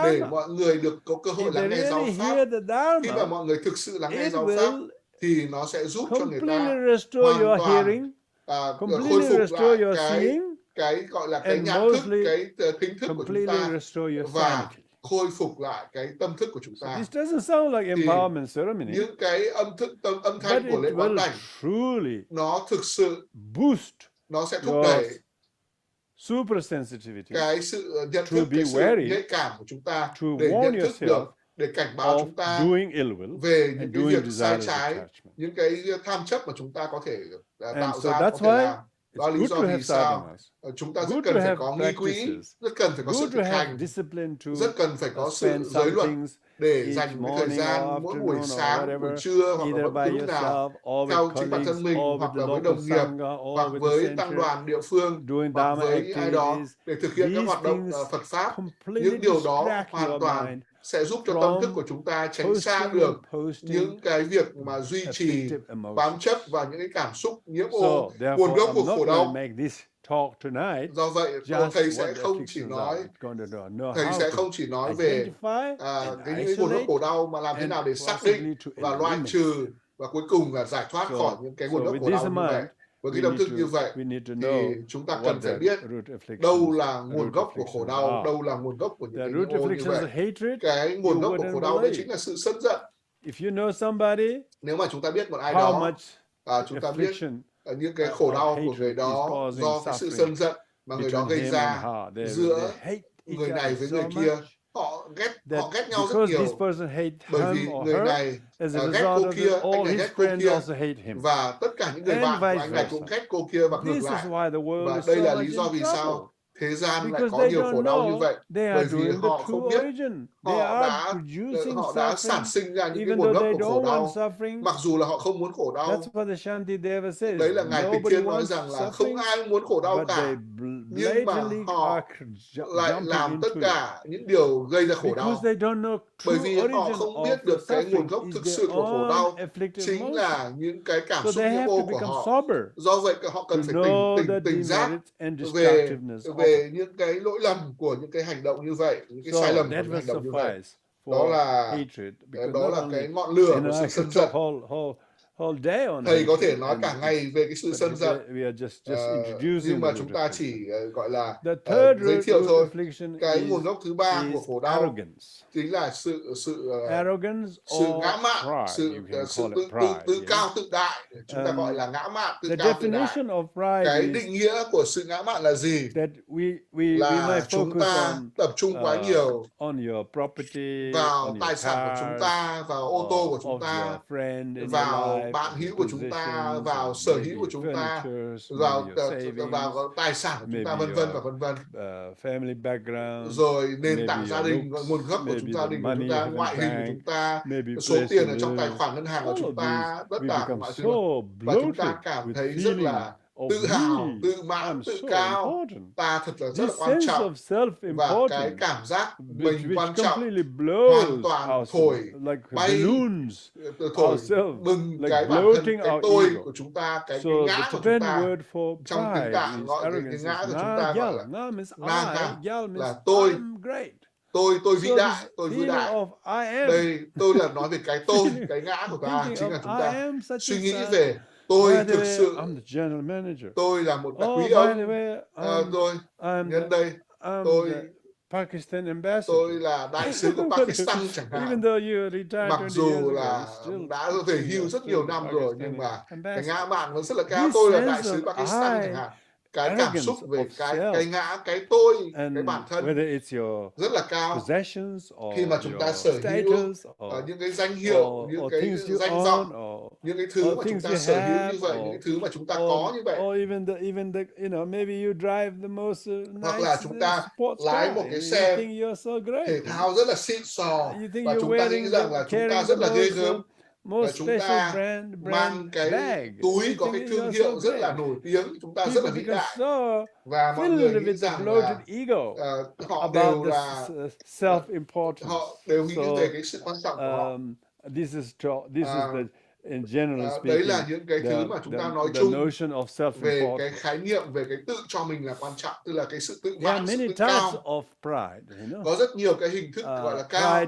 Để mọi người được có cơ hội lắng nghe giáo pháp. Khi mà mọi người thực sự lắng nghe giáo pháp thì nó sẽ giúp cho người ta hoàn toàn khôi phục lại cái gọi là cái nhãn thức, cái thính thức của chúng ta và khôi phục lại cái tâm thức của chúng ta. Những cái âm thanh của lễ quán đảnh nó thực sự nó sẽ thúc đẩy cái sự nhận thức, cái sự nhạy cảm của chúng ta để nhận thức được, để cảnh báo chúng ta về những cái việc sai trái, những cái tham chấp mà chúng ta có thể tạo ra, có thể làm. Đó là lý do vì sao chúng ta rất cần phải có nghi quỹ, rất cần phải có sự thực hành, rất cần phải có sự giới luật để dành một thời gian mỗi buổi sáng, buổi trưa hoặc là bất cứ lúc nào theo chính bản thân mình hoặc là với đồng nghiệp hoặc với tăng đoàn địa phương hoặc với ai đó để thực hiện các hoạt động Phật Pháp. Những điều đó hoàn toàn sẽ giúp cho tâm thức của chúng ta tránh xa được những cái việc mà duy trì bám chấp vào những cái cảm xúc nhiễm ô, nguồn gốc của khổ đau. Do vậy, thầy sẽ không chỉ nói về những nguồn gốc khổ đau mà làm thế nào để xác định và loại trừ và cuối cùng là giải thoát khỏi những cái nguồn gốc khổ đau như vậy. Với cái tâm thức như vậy thì chúng ta cần phải biết đâu là nguồn gốc của khổ đau, đâu là nguồn gốc của những cái nhiễm ô như vậy. Cái nguồn gốc của khổ đau đấy chính là sự sân giận. Nếu mà chúng ta biết một ai đó, chúng ta biết những cái khổ đau của người đó do cái sự sân giận mà người đó gây ra giữa người này với người kia. Họ ghét nhau rất nhiều bởi vì người này ghét cô kia, anh này ghét cô kia và tất cả những người bạn của anh này cũng ghét cô kia và ngược lại. Và đây là lý do vì sao thế gian lại có nhiều khổ đau như vậy, bởi vì họ không biết họ đã sản sinh ra những cái nguồn gốc của khổ đau mặc dù là họ không muốn khổ đau. Đấy là Ngài Tịch Thiên nói rằng là không ai muốn khổ đau cả, nhưng mà họ lại làm tất cả những điều gây ra khổ đau bởi vì họ không biết được cái nguồn gốc thực sự của khổ đau chính là những cái cảm xúc nhiễm ô của họ. Do vậy họ cần phải tỉnh giác về những cái lỗi lầm của những cái hành động như vậy, những cái sai lầm của những hành động như vậy. Đó là cái ngọn lửa của sự sân giận. Thầy có thể nói cả ngày về cái sự sân giận, nhưng mà chúng ta chỉ gọi là giới thiệu thôi. Cái nguồn gốc thứ ba của khổ đau chính là sự ngã mạn, sự tự cao tự đại. Chúng ta gọi là ngã mạn, tự cao tự đại. Cái định nghĩa của sự ngã mạn là gì? Là chúng ta tập trung quá nhiều vào tài sản của chúng ta, vào ô tô của chúng ta, vào bạn hữu của chúng ta, vào sở hữu của chúng ta, vào tài sản của chúng ta, vân vân và vân vân. Rồi nền tảng gia đình, nguồn gốc của chúng ta, ngoại hình của chúng ta, số tiền ở trong tài khoản ngân hàng của chúng ta, tất cả mọi thứ. Và chúng ta cảm thấy rất là tự hào, tự mãn, tự cao. Ta thật là rất là quan trọng. Và cái cảm giác mình quan trọng hoàn toàn thổi bay, thổi bừng cái bản thân, cái tôi của chúng ta, cái ngã của chúng ta. Trong tiếng Tạng gọi cái ngã của chúng ta gọi là naga, là tôi vĩ đại, tôi vĩ đại. Đây tôi là nói về cái tôi, cái ngã của ta, chính là chúng ta suy nghĩ về tôi thực sự, tôi là một đặc quý ông, tôi nhân đây, tôi là đại sứ của Pakistan chẳng hạn. Mặc dù là đã về hưu rất nhiều năm rồi, nhưng mà cái ngã mạn vẫn rất là cao. Tôi là đại sứ Pakistan chẳng hạn. Cái cảm xúc về cái ngã, cái tôi, cái bản thân rất là cao. Khi mà chúng ta sở hữu những cái danh hiệu, những cái danh vọng, những cái thứ mà chúng ta sở hữu như vậy, những cái thứ mà chúng ta có như vậy, hoặc là chúng ta lái một cái xe thể thao rất là xịn sò và chúng ta nghĩ rằng là chúng ta rất là ghê gớm, và chúng ta mang cái túi có cái thương hiệu rất là nổi tiếng, chúng ta rất là vĩ đại, và mọi người nghĩ rằng là họ đều là họ đều nghĩ về cái sự quan trọng của họ. Đấy là những cái thứ mà chúng ta nói chung về cái khái niệm về cái tự cho mình là quan trọng, tức là cái sự tự mãn, sự tự cao. Có rất nhiều cái hình thức gọi là cao,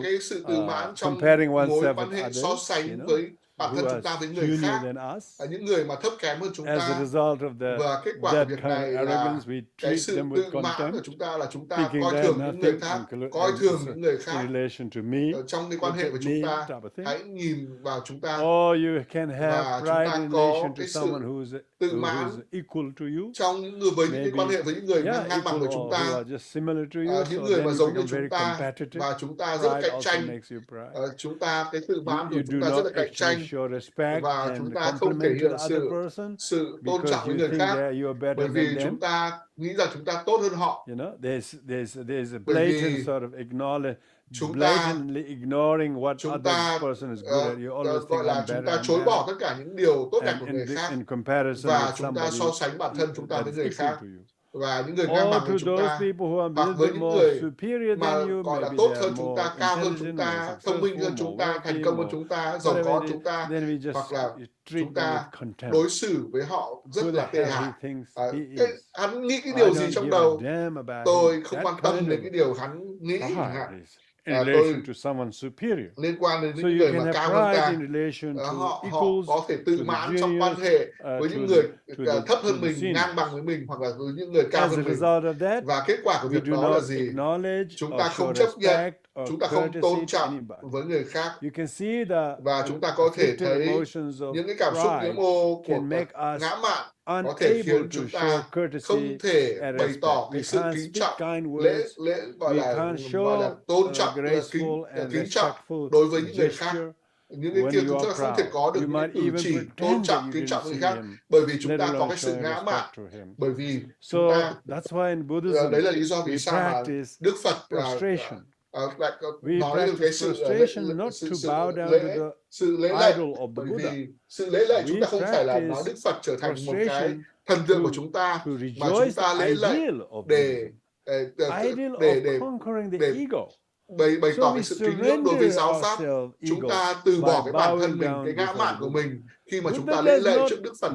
cái sự tự mãn trong mối quan hệ so sánh với bản thân chúng ta với người khác, những người mà thấp kém hơn chúng ta. Và kết quả của việc này là cái sự tự mãn của chúng ta là chúng ta coi thường những người khác, coi thường những người khác trong cái quan hệ với chúng ta. Hãy nhìn vào chúng ta, và chúng ta có cái sự tự mãn trong những người, với những cái quan hệ với những người ngang bằng với chúng ta, những người mà giống như chúng ta, và chúng ta rất là cạnh tranh. Chúng ta, cái tự mãn của chúng ta rất là cạnh tranh, và chúng ta không thể hiện sự tôn trọng với người khác, bởi vì chúng ta nghĩ rằng chúng ta tốt hơn họ. Bởi vì chúng ta gọi là chúng ta chối bỏ tất cả những điều tốt đẹp của người khác, và chúng ta so sánh bản thân chúng ta với người khác, và những người ngang bằng với chúng ta, hoặc với những người mà gọi là tốt hơn chúng ta, cao hơn chúng ta, thông minh hơn chúng ta, thành công hơn chúng ta, giàu có hơn chúng ta, hoặc là chúng ta đối xử với họ rất là tệ hại. Hắn nghĩ cái điều gì trong đầu, tôi không quan tâm đến cái điều hắn nghĩ chẳng hạn. Tôi liên quan đến những người mà cao hơn ta, họ có thể tự mãn trong quan hệ với những người thấp hơn mình, ngang bằng với mình, hoặc là với những người cao hơn mình. Và kết quả của việc đó là gì? Chúng ta không chấp nhận, chúng ta không tôn trọng với người khác, và chúng ta có thể thấy những cái cảm xúc nhiễm ô của ngã mạn có thể khiến chúng ta không thể bày tỏ cái sự kính trọng, lễ gọi là tôn trọng, kính trọng đối với những người khác. Những cái kia chúng ta không thể có được những cử chỉ tôn trọng, kính trọng người khác, bởi vì chúng ta có cái sự ngã mạn. Bởi vì chúng ta, đấy là lý do vì sao mà Đức Phật nói được cái sự lễ lạy. Bởi vì sự lễ lạy chúng ta không phải là nói Đức Phật trở thành một cái thần tượng của chúng ta, mà chúng ta lễ lạy để bày tỏ cái sự kính ngưỡng đối với giáo pháp. Chúng ta từ bỏ cái bản thân mình, cái ngã mạn của mình khi mà chúng ta lễ lạy trước Đức Phật.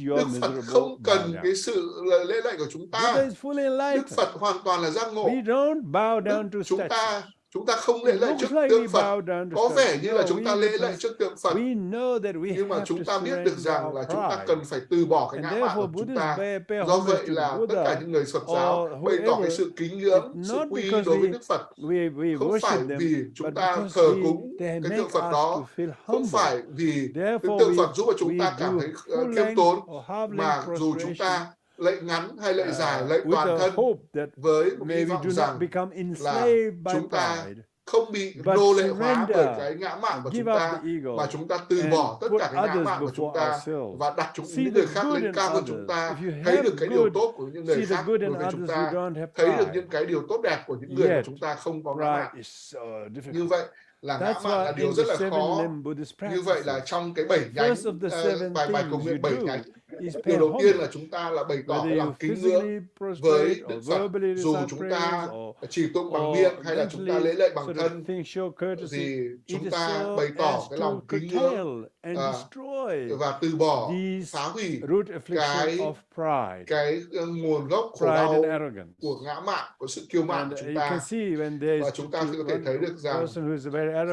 Đức Phật không cần cái sự lễ lạy của chúng ta. Đức Phật hoàn toàn là giác ngộ. Chúng ta không lễ lạy trước tượng Phật. Có vẻ như là chúng ta lễ lạy trước tượng Phật, nhưng mà chúng ta biết được rằng là chúng ta cần phải từ bỏ cái ngã mạn của chúng ta. Do vậy là tất cả những người Phật giáo bày tỏ cái sự kính ngưỡng, sự quy đối với Đức Phật, không phải vì chúng ta thờ cúng cái tượng Phật đó, không phải vì cái tượng Phật giúp cho chúng ta cảm thấy khiêm tốn, mà dù chúng ta lạy ngắn hay lạy dài, lạy toàn thân, với một hy vọng rằng là chúng ta không bị nô lệ hóa bởi cái ngã mạn của chúng ta, mà chúng ta từ bỏ tất cả cái ngã mạn của chúng ta và đặt những người khác lên cao hơn chúng ta, thấy được cái điều tốt của những người khác đối với chúng ta, thấy được những cái điều tốt đẹp của những người mà chúng ta không có ngã mạn. Như vậy là ngã mạn là điều rất là khó. Như vậy là trong cái 7 nhánh, bài cầu nguyện 7 nhánh Điều đầu tiên là chúng ta là bày tỏ cái lòng kính ngưỡng với Đức Phật, dù chúng ta chỉ tụng bằng miệng hay là chúng ta lễ lạy bằng thân, thì chúng ta bày tỏ cái lòng kính ngưỡng và từ bỏ phá hủy cái nguồn gốc khổ đau của ngã mạn, của sự kiêu mạn của chúng ta. Và chúng ta có thể thấy được rằng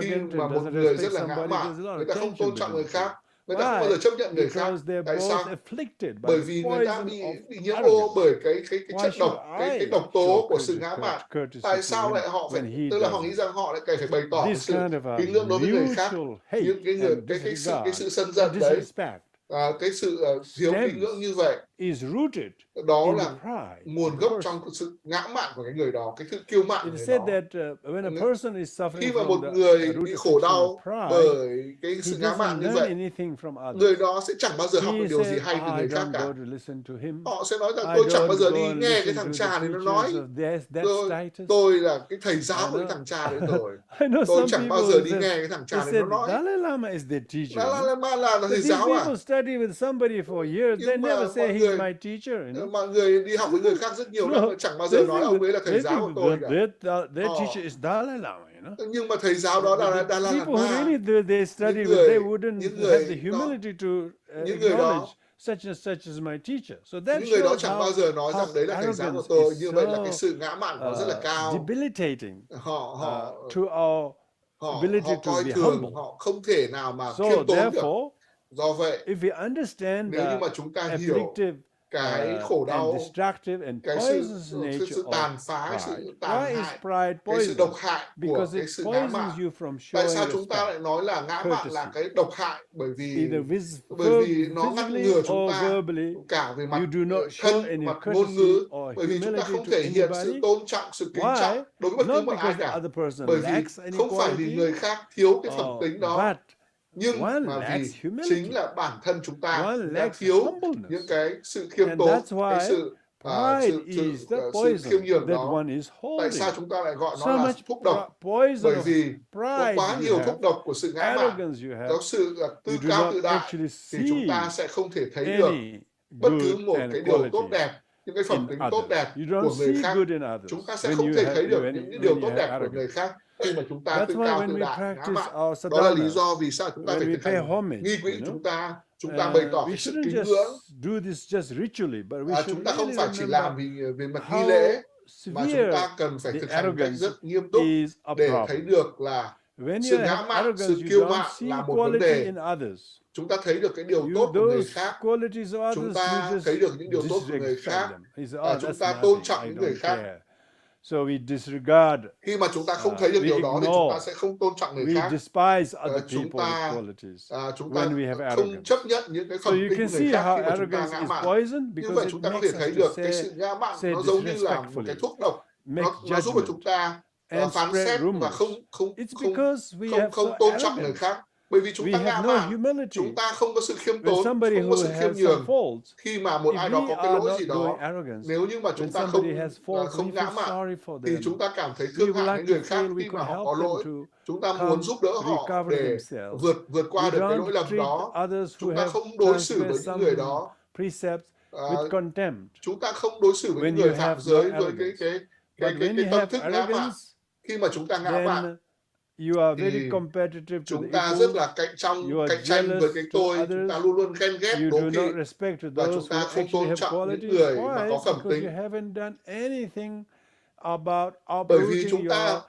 khi mà một người rất là ngã mạn, người ta không tôn trọng người khác, người ta không bao giờ chấp nhận người khác. Tại sao? Bởi vì người ta bị nhiễm ô bởi cái chất độc, cái độc tố của sự ngã mạn. Tại sao lại họ phải, tức là họ nghĩ rằng họ lại phải bày tỏ cái sự kính ngưỡng đối với người khác, những cái sự sân giận đấy, cái sự thiếu kính ngưỡng như vậy, đó là nguồn gốc trong sự ngã mạn của cái người đó, cái sự kiêu mạn của người đó. Khi mà một người bị khổ đau bởi cái sự ngã mạn như vậy, người đó sẽ chẳng bao giờ học được điều gì hay từ người khác cả. Họ sẽ nói rằng tôi chẳng bao giờ đi nghe cái thằng cha này nó nói, tôi là cái thầy giáo của cái thằng cha đấy rồi, tôi chẳng bao giờ đi nghe cái thằng cha này nó nói. Dalai Lama là thầy giáo à? Nhưng mà mọi người đi học với người khác rất nhiều năm, chẳng bao giờ nói ông ấy là thầy giáo của tôi cả. Nhưng mà thầy giáo đó là Dalai Lama. Những người đó chẳng bao giờ nói rằng đấy là thầy giáo của tôi. Như vậy là cái sự ngã mạn nó rất là cao. Họ coi thường, họ không thể nào mà khiêm tốn được. Do vậy, nếu như mà chúng ta hiểu cái khổ đau, cái sự tàn phá, sự tàn hại, cái sự độc hại của cái sự ngã mạn, tại sao chúng ta lại nói là ngã mạn là cái độc hại? Bởi vì nó ngăn ngừa chúng ta cả về mặt thân, mặt ngôn ngữ, bởi vì chúng ta không thể hiện sự tôn trọng, sự kính trọng đối với bất cứ một ai cả, bởi vì không phải vì người khác thiếu cái phẩm tính đó, nhưng mà vì chính là bản thân chúng ta đã thiếu những cái sự khiêm tốn, cái sự khiêm nhường đó. Tại sao chúng ta lại gọi nó là thuốc độc? Bởi vì có quá nhiều thuốc độc của sự ngã mạn, có sự tự cao tự đại, thì chúng ta sẽ không thể thấy được bất cứ một cái điều tốt đẹp, những cái phẩm tính tốt đẹp của người khác. Chúng ta sẽ không thể thấy được những điều tốt đẹp của người khác khi mà chúng ta tự cao tự đại, ngã mạn. Đó là lý do vì sao chúng ta phải thực hành nghi quỹ, chúng ta bày tỏ cái sự kính ngưỡng. Chúng ta không phải chỉ làm về mặt nghi lễ, mà chúng ta cần phải thực hành cách rất nghiêm túc để thấy được là sự ngã mạn, sự kiêu mạn là một vấn đề. Chúng ta thấy được cái điều tốt của người khác, chúng ta thấy được những điều tốt của người khác, chúng ta tôn trọng những người khác. Khi mà chúng ta không thấy được điều đó thì chúng ta sẽ không tôn trọng người khác. Chúng ta không chấp nhận những cái phẩm tính của người khác khi mà chúng ta ngã mạn. Như vậy chúng ta có thể thấy được cái sự ngã mạn nó giống như là một cái thuốc độc. Nó giúp cho chúng ta phán xét và không tôn trọng người khác. Bởi vì chúng ta ngã mạn, chúng ta không có sự khiêm tốn, không có sự khiêm nhường. Khi mà một ai đó có cái lỗi gì đó, nếu như mà chúng ta không ngã mạn, thì chúng ta cảm thấy thương hại với người khác khi mà họ có lỗi. Chúng ta muốn giúp đỡ họ để vượt qua được cái lỗi lầm đó. Chúng ta không đối xử với những người đó. Chúng ta không đối xử với những người phạm giới với cái tâm thức ngã mạn. Khi mà chúng ta ngã mạn, thì chúng ta rất là cạnh tranh với cái tôi, chúng ta luôn luôn ghen ghét, đố kỵ, và chúng ta không tôn trọng những người mà có phẩm tính. Bởi vì chúng ta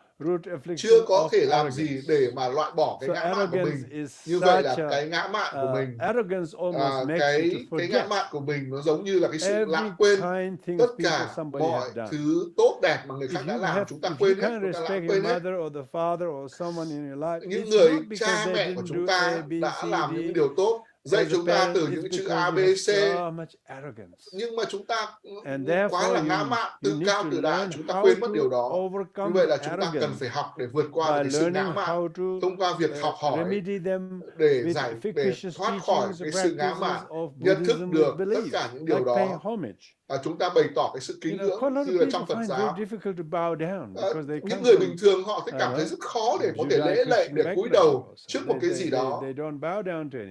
chưa có thể làm gì để mà loại bỏ cái ngã mạn của mình. Như vậy là cái ngã mạn của mình, cái ngã mạn của mình nó giống như là cái sự lãng quên tất cả mọi thứ tốt đẹp mà người khác đã làm. Chúng ta quên hết, chúng ta lãng quên hết. Những người cha mẹ của chúng ta đã làm những điều tốt, dạy chúng ta từ những chữ A, B, C, nhưng mà chúng ta quá là ngã mạn, tự cao tự đại, chúng ta quên mất điều đó. Như vậy là chúng ta cần phải học để vượt qua cái sự ngã mạn, thông qua việc học hỏi để thoát khỏi cái sự ngã mạn, nhận thức được tất cả những điều đó. Chúng ta bày tỏ cái sự kính ngưỡng như là trong Phật giáo. Những người bình thường họ sẽ cảm thấy rất khó để có thể lễ lạy, để cúi đầu trước một cái gì đó.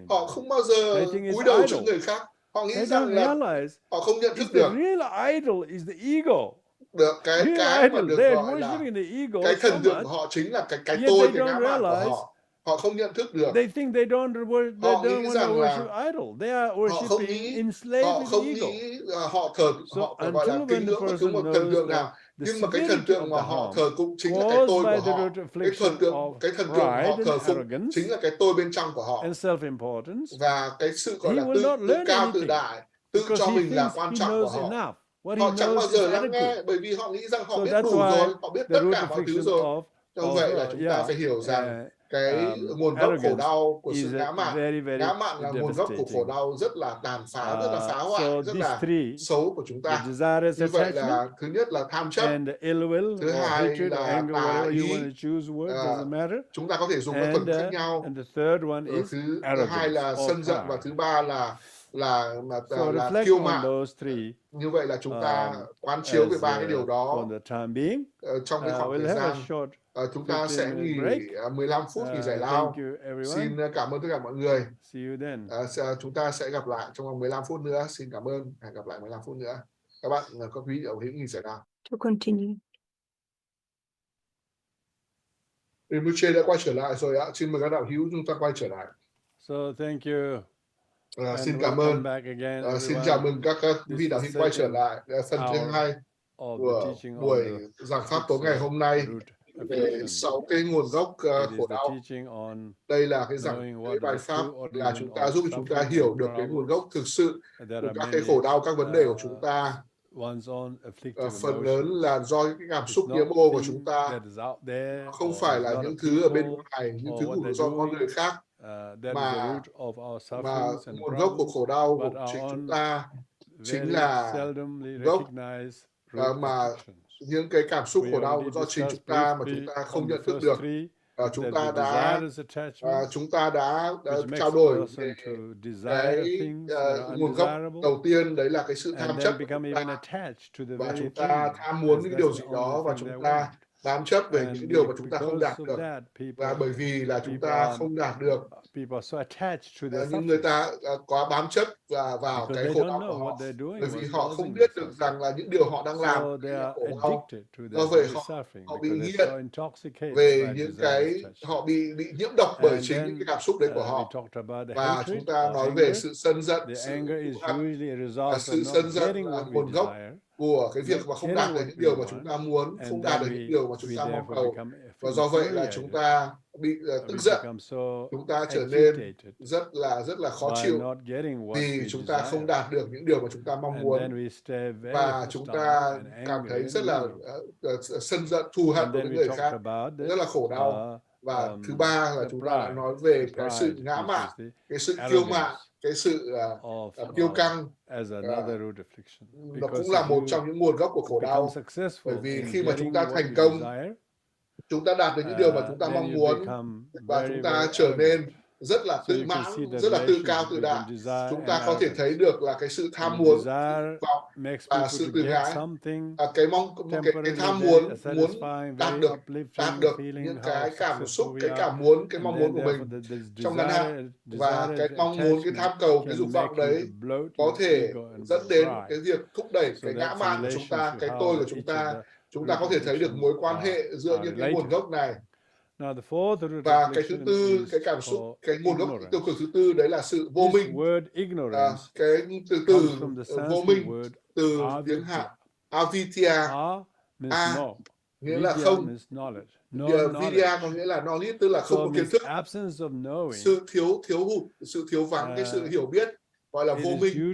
Họ không bao giờ cúi đầu trước người khác. Họ nghĩ They rằng don't là realize họ không nhận thức it's the được real idol is the ego. được cái Real mà idol, được they're gọi là worshiping the ego cái so thần tượng của much, họ chính là cái yet tôi, they cái ngã don't mạn của realize. họ. Họ không nhận thức được. They think they don't Họ nghĩ want to rằng là worship idol. They are họ không worshiping nghĩ enslaved họ with the không ego. nghĩ họ thờ So họ gọi là until kính when the ngưỡng bất cứ một person thần knows tượng that nào, the nhưng mà cái thần severity tượng of mà the họ harm thờ cũng chính là cái caused tôi by của the họ. root Cái affliction of thần tượng mà họ pride thờ and phụng arrogance chính là cái tôi bên trong của họ, and self-importance. và cái sự gọi He là will tự not learn cao tự anything đại, tự because cho he mình là thinks quan he trọng của knows họ. enough. What he Họ chẳng bao knows is giờ lắng adequate. nghe, bởi vì họ nghĩ rằng họ So biết that's đủ why rồi, họ biết the tất root cả mọi thứ affliction rồi. Do vậy là chúng ta phải hiểu rằng cái nguồn gốc khổ đau của sự ngã mạn. Ngã mạn là nguồn gốc của khổ đau rất là tàn phá, rất là phá hoại, rất là xấu của chúng ta. Như vậy là thứ nhất là tham chấp, thứ hai là tà ý. Chúng ta có thể dùng các thuật khác nhau. Thứ hai là sân giận, và thứ ba là kiêu mạn. Như vậy là chúng ta quán chiếu về ba cái điều đó. Trong cái khoảng thời gian chúng ta sẽ nghỉ 15 phút nghỉ giải lao. Xin cảm ơn tất cả mọi người. Chúng ta sẽ gặp lại trong vòng 15 phút nữa. Xin cảm ơn. Hẹn gặp lại 15 phút nữa. Các bạn có quý vị ở nghỉ giải lao. To continue. Rinpoche đã quay trở lại rồi ạ. Xin mời các đạo hữu chúng ta quay trở lại. So thank you. Xin cảm ơn. Xin chào mừng các quý vị đạo hữu quay trở lại phần thứ hai của buổi giảng pháp tối ngày hôm nay về 6 cái nguồn gốc khổ đau. Đây là cái cái bài pháp là chúng ta giúp chúng ta hiểu được cái nguồn gốc thực sự của các cái khổ đau, các vấn đề của chúng ta. Phần lớn là do cái cảm xúc nhiễm ô của chúng ta, không phải là những thứ ở bên ngoài, những thứ của do con người khác, mà nguồn gốc của khổ đau của chính chúng ta chính là gốc mà những cái cảm xúc khổ đau do chính chúng ta mà chúng ta không nhận thức được. Chúng ta đã trao đổi về cái nguồn gốc đầu tiên, đấy là cái sự tham chấp của chúng ta, và chúng ta tham muốn những điều gì đó, và chúng ta bám chấp về những điều mà chúng ta không đạt được. Và bởi vì là chúng ta không đạt được, những người ta quá bám chấp vào cái khổ đau của họ, bởi vì họ không biết được rằng là những điều họ đang làm là khổ đau. Do vậy họ bị nghiện về những cái, họ bị nhiễm độc bởi chính những cái cảm xúc đấy của họ. Và chúng ta nói về sự sân giận, sự sân giận là nguồn gốc của cái việc mà không đạt được những điều mà chúng ta muốn, không đạt được những điều mà chúng ta mong cầu. Và do vậy là chúng ta bị tức giận, chúng ta trở nên rất là khó chịu vì chúng ta không đạt được những điều mà chúng ta mong muốn, và chúng ta cảm thấy rất là sân giận, thù hận với những người khác, rất là khổ đau. Và thứ ba là chúng ta đã nói về cái sự ngã mạn, cái sự kiêu mạn, cái sự kiêu căng. Nó cũng là một trong những nguồn gốc của khổ đau, bởi vì khi mà chúng ta thành công, chúng ta đạt được những điều mà chúng ta mong muốn, và chúng ta trở nên rất là tự mãn, rất là tự cao tự đại. Chúng ta có thể thấy được là cái sự tham muốn, vọng và sự tự ngã, cái tham muốn đạt được những cái cảm xúc, cái cảm muốn, cái mong muốn của mình trong ngắn hạn, và cái mong muốn, cái tham cầu, cái dục vọng đấy có thể dẫn đến cái việc thúc đẩy cái ngã mạn của chúng ta, cái tôi của chúng ta. Chúng ta có thể thấy được mối quan hệ giữa những cái nguồn gốc này. Và cái thứ tư, cái cảm xúc, cái nguồn gốc tiêu cực thứ tư, đấy là sự vô minh. Cái từ vô minh từ tiếng Hàn avidya, nghĩa là không, vidya có nghĩa là knowledge, tức là không có kiến thức, sự thiếu hụt, sự thiếu vắng cái sự hiểu biết, gọi là vô minh.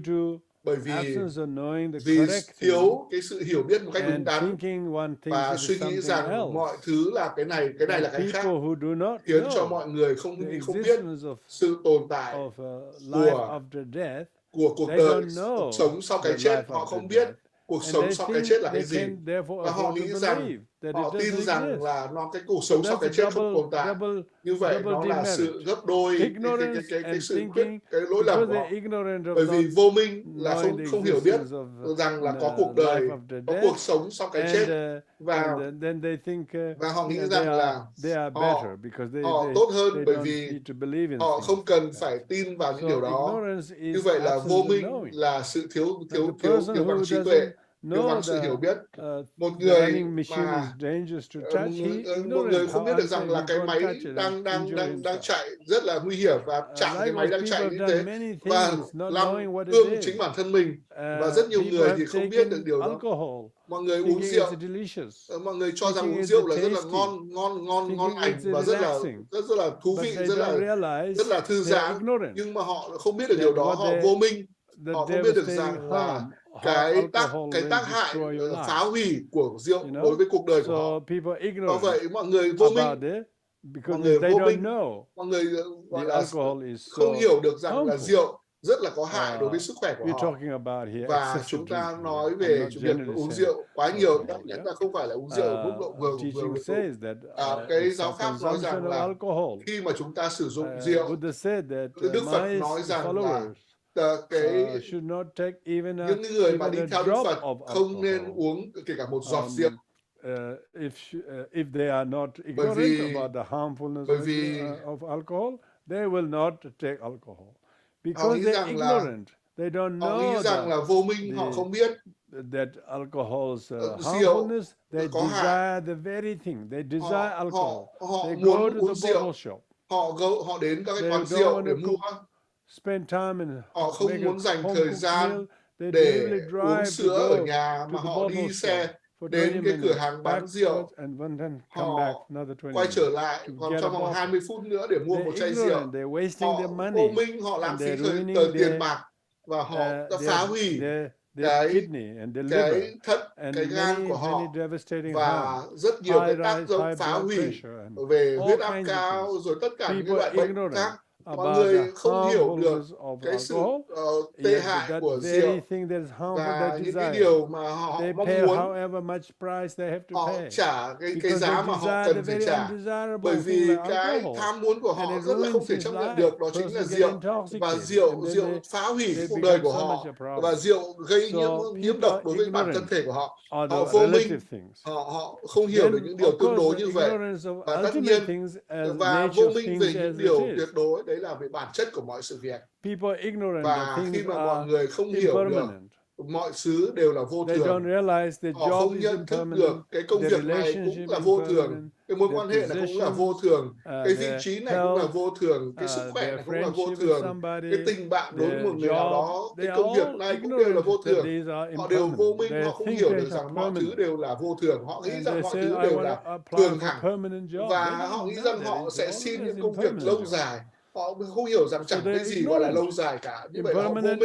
Bởi vì thiếu cái sự hiểu biết một cách đúng đắn, và suy nghĩ rằng mọi thứ là cái này là cái khác, khiến cho mọi người không biết sự tồn tại của cuộc đời, cuộc sống sau cái chết. Họ không biết cuộc sống sau cái chết là cái gì, và họ nghĩ rằng Họ tin rằng là cái cuộc sống sau cái chết không tồn tại. Như vậy nó là sự gấp đôi cái sự cái lỗi lầm của họ. Bởi vì vô minh là không hiểu biết rằng là có cuộc đời, có cuộc sống sau cái chết, và họ nghĩ rằng là họ tốt hơn bởi vì họ không cần phải tin vào những điều đó. Như vậy là vô minh là sự thiếu vắng trí tuệ, thiếu vắng sự hiểu biết. Một người mà một người không biết được rằng là cái máy đang chạy rất là nguy hiểm và chạm cái máy đang chạy như thế và làm thương chính bản thân mình, và rất nhiều người thì không biết được điều đó. Mọi người uống rượu, mọi người cho rằng uống rượu là rất là ngon lành và rất là thú vị, rất là thư giãn, nhưng mà họ không biết được điều đó. Họ vô minh, họ không biết được rằng là cái tác hại phá hủy của rượu đối với cuộc đời của họ. Do vậy mọi người vô minh, mọi người gọi là không hiểu được rằng là rượu rất là có hại đối với sức khỏe của họ. Và chúng ta nói về việc uống rượu quá nhiều, nhất là không phải là uống rượu ở mức độ vừa. Cái giáo pháp nói rằng là khi mà chúng ta sử dụng rượu, Đức Phật nói rằng là những người mà đi theo Đức Phật không nên uống kể cả một giọt rượu. If they are not ignorant about the harmfulness of alcohol, they will not take alcohol. Because they're ignorant, they don't know. Họ nghĩ rằng là vô minh, họ không biết that alcohol's harmfulness. They desire the very thing. They desire alcohol. They go to the bottle shop. Họ đến các cái quán rượu để mua. Spend time and họ không muốn dành thời gian để uống sữa ở nhà, mà họ đi xe đến cái cửa hàng bán rượu, họ quay trở lại còn trong vòng 20 phút nữa để mua một chai rượu. Họ vô minh, họ lãng phí tiền bạc và họ đã phá hủy cái thận, cái gan của họ, và rất nhiều cái tác dụng phá hủy về huyết áp cao, rồi tất cả những loại bệnh khác. Mọi người không hiểu được cái sự tệ hại của rượu và những cái điều mà họ mong muốn. Họ trả cái giá mà họ cần phải trả, bởi vì cái tham muốn của họ rất là không thể chấp nhận được, đó chính là rượu. Và rượu phá hủy cuộc đời của họ, và rượu gây nhiễm độc đối với bản thân thể của họ. Họ vô minh, họ không hiểu được những điều tương đối như vậy. Và tất nhiên, và vô minh về những điều tuyệt đối, đấy là về bản chất của mọi sự việc. Và khi mà mọi người không hiểu được mọi thứ đều là vô thường, họ không nhận thức được cái công việc này cũng là vô thường, cái mối quan hệ này cũng là vô thường, cái vị trí này cũng là vô thường, cái sức khỏe này cũng là vô thường, cái tình bạn đối với một người nào đó, cái công việc này cũng đều là vô thường. Họ đều vô minh, họ không hiểu được rằng mọi thứ đều là vô thường. Họ nghĩ rằng mọi thứ đều là thường hằng, và họ nghĩ rằng họ sẽ xin những công việc lâu dài. Họ không hiểu rằng chẳng cái gì gọi là lâu dài cả. Như vậy họ vô minh.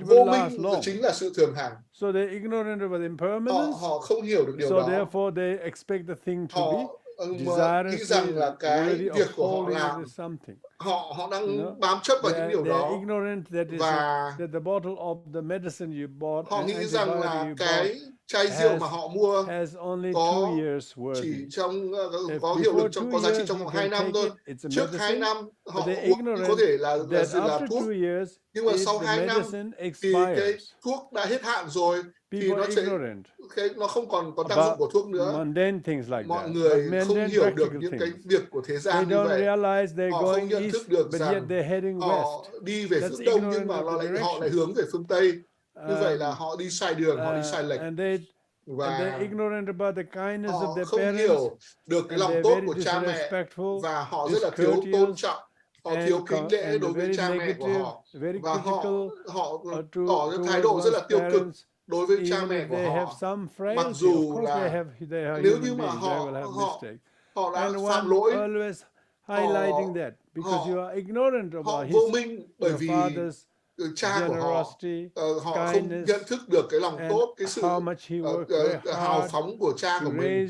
Vô minh chính là sự thường hằng. Họ không hiểu được điều đó. Họ nghĩ rằng là cái việc của họ làm, họ đang bám chấp vào những điều đó. Và họ nghĩ rằng là cái chai rượu mà họ mua chỉ có hiệu lực có giá trị trong vòng 2 năm thôi. Trước 2 năm họ uống có thể là thuốc, nhưng mà sau 2 năm thì cái thuốc đã hết hạn rồi, thì nó không còn có tác dụng của thuốc nữa. Mọi người không hiểu được những cái việc của thế gian như vậy. Họ không nhận thức được rằng họ đi về phương Đông, nhưng mà họ lại hướng về phương Tây. Như vậy là họ đi sai đường, họ đi sai lệch. Và họ không hiểu được cái lòng tốt của cha mẹ, và họ rất là thiếu tôn trọng, họ thiếu kính lễ đối với cha mẹ của họ, và họ tỏ ra thái độ rất là tiêu cực đối với cha mẹ của họ. Mặc dù là nếu như mà họ đã phạm lỗi, họ vô minh, bởi vì cha của họ, họ không nhận thức được cái lòng tốt, cái sự hào phóng của cha của mình,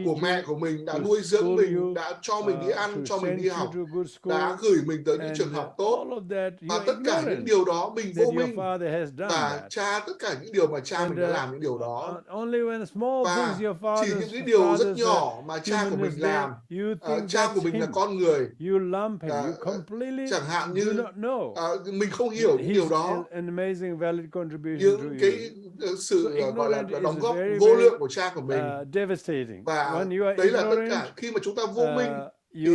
của mẹ của mình đã nuôi dưỡng mình, đã cho mình đi ăn, cho mình đi học, đã gửi mình tới những trường học tốt. Và tất cả những điều đó mình vô minh, và tất cả những điều mà cha mình đã làm những điều đó. Và chỉ những cái điều rất nhỏ mà cha của mình làm, cha của mình là con người, chẳng hạn như mình không hiểu những điều đó, những cái sự gọi là đóng góp vô lượng của cha của mình. Và đấy là tất cả khi mà chúng ta vô minh thì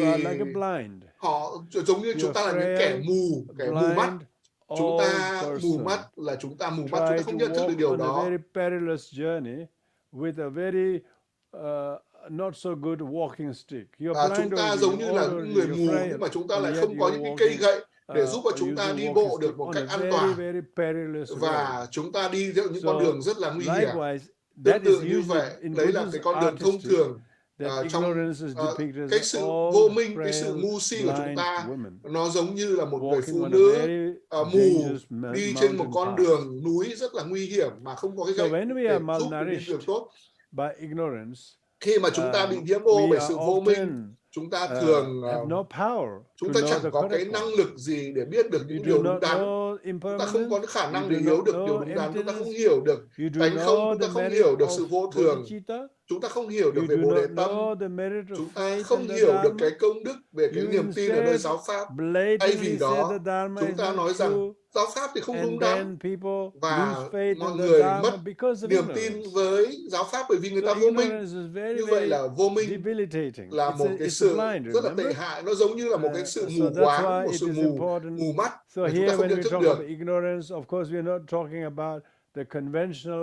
họ giống như chúng ta là những kẻ mù mắt. Chúng ta mù mắt là chúng ta không nhận thức được điều đó. Và chúng ta giống như là những người mù, nhưng mà chúng ta lại không có những cái cây gậy để giúp cho chúng ta đi bộ được một cách an toàn. Và chúng ta đi theo những con đường rất là nguy hiểm. Tương tự như vậy, đấy là cái con đường thông thường. Trong cái sự vô minh, cái sự ngu si của chúng ta, nó giống như là một người phụ nữ mù đi trên một con đường núi rất là nguy hiểm mà không có cái gậy để giúp đi đường tốt. Khi mà chúng ta bị nhiễm ô bởi sự vô minh, chúng ta thường chúng ta chẳng có cái năng lực gì để biết được những điều đúng đắn. Chúng ta không có khả năng để hiểu được điều đúng đắn. Chúng ta không hiểu được tánh không, chúng ta không hiểu được sự vô thường. Chúng ta không hiểu được về Bồ Đề Tâm. Chúng ta không hiểu được cái công đức về cái niềm tin ở nơi giáo pháp. Thay vì đó, chúng ta nói rằng giáo pháp thì không đúng đắn, và mọi người mất niềm tin với giáo pháp bởi vì người ta vô minh. Như vậy là vô minh là một cái sự rất là tệ hại. Nó giống như là một cái sự mù quáng, một sự mù mắt mà chúng ta không nhận thức được.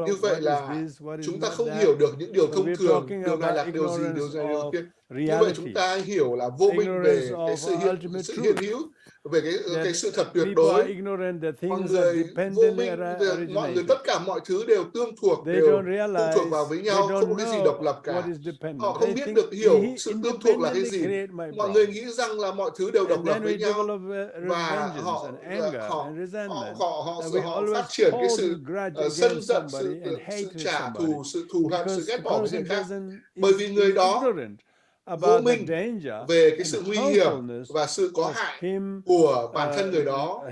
Như vậy là chúng ta không hiểu được những điều thông thường, điều này là điều gì, điều này điều kia. Như vậy chúng ta hiểu là vô minh về cái sự hiện hữu, về cái sự thật tuyệt đối. Mọi người vô minh, mọi người tất cả mọi thứ đều tương thuộc vào với nhau, không có cái gì độc lập cả. Họ không biết được hiểu sự tương thuộc là cái gì. Mọi người nghĩ rằng là mọi thứ đều độc lập với nhau, và họ phát triển cái sự sân giận, sự trả thù, sự thù hận, sự ghét bỏ với người khác, bởi vì người đó vô minh về cái sự nguy hiểm và sự có hại của bản thân người đó,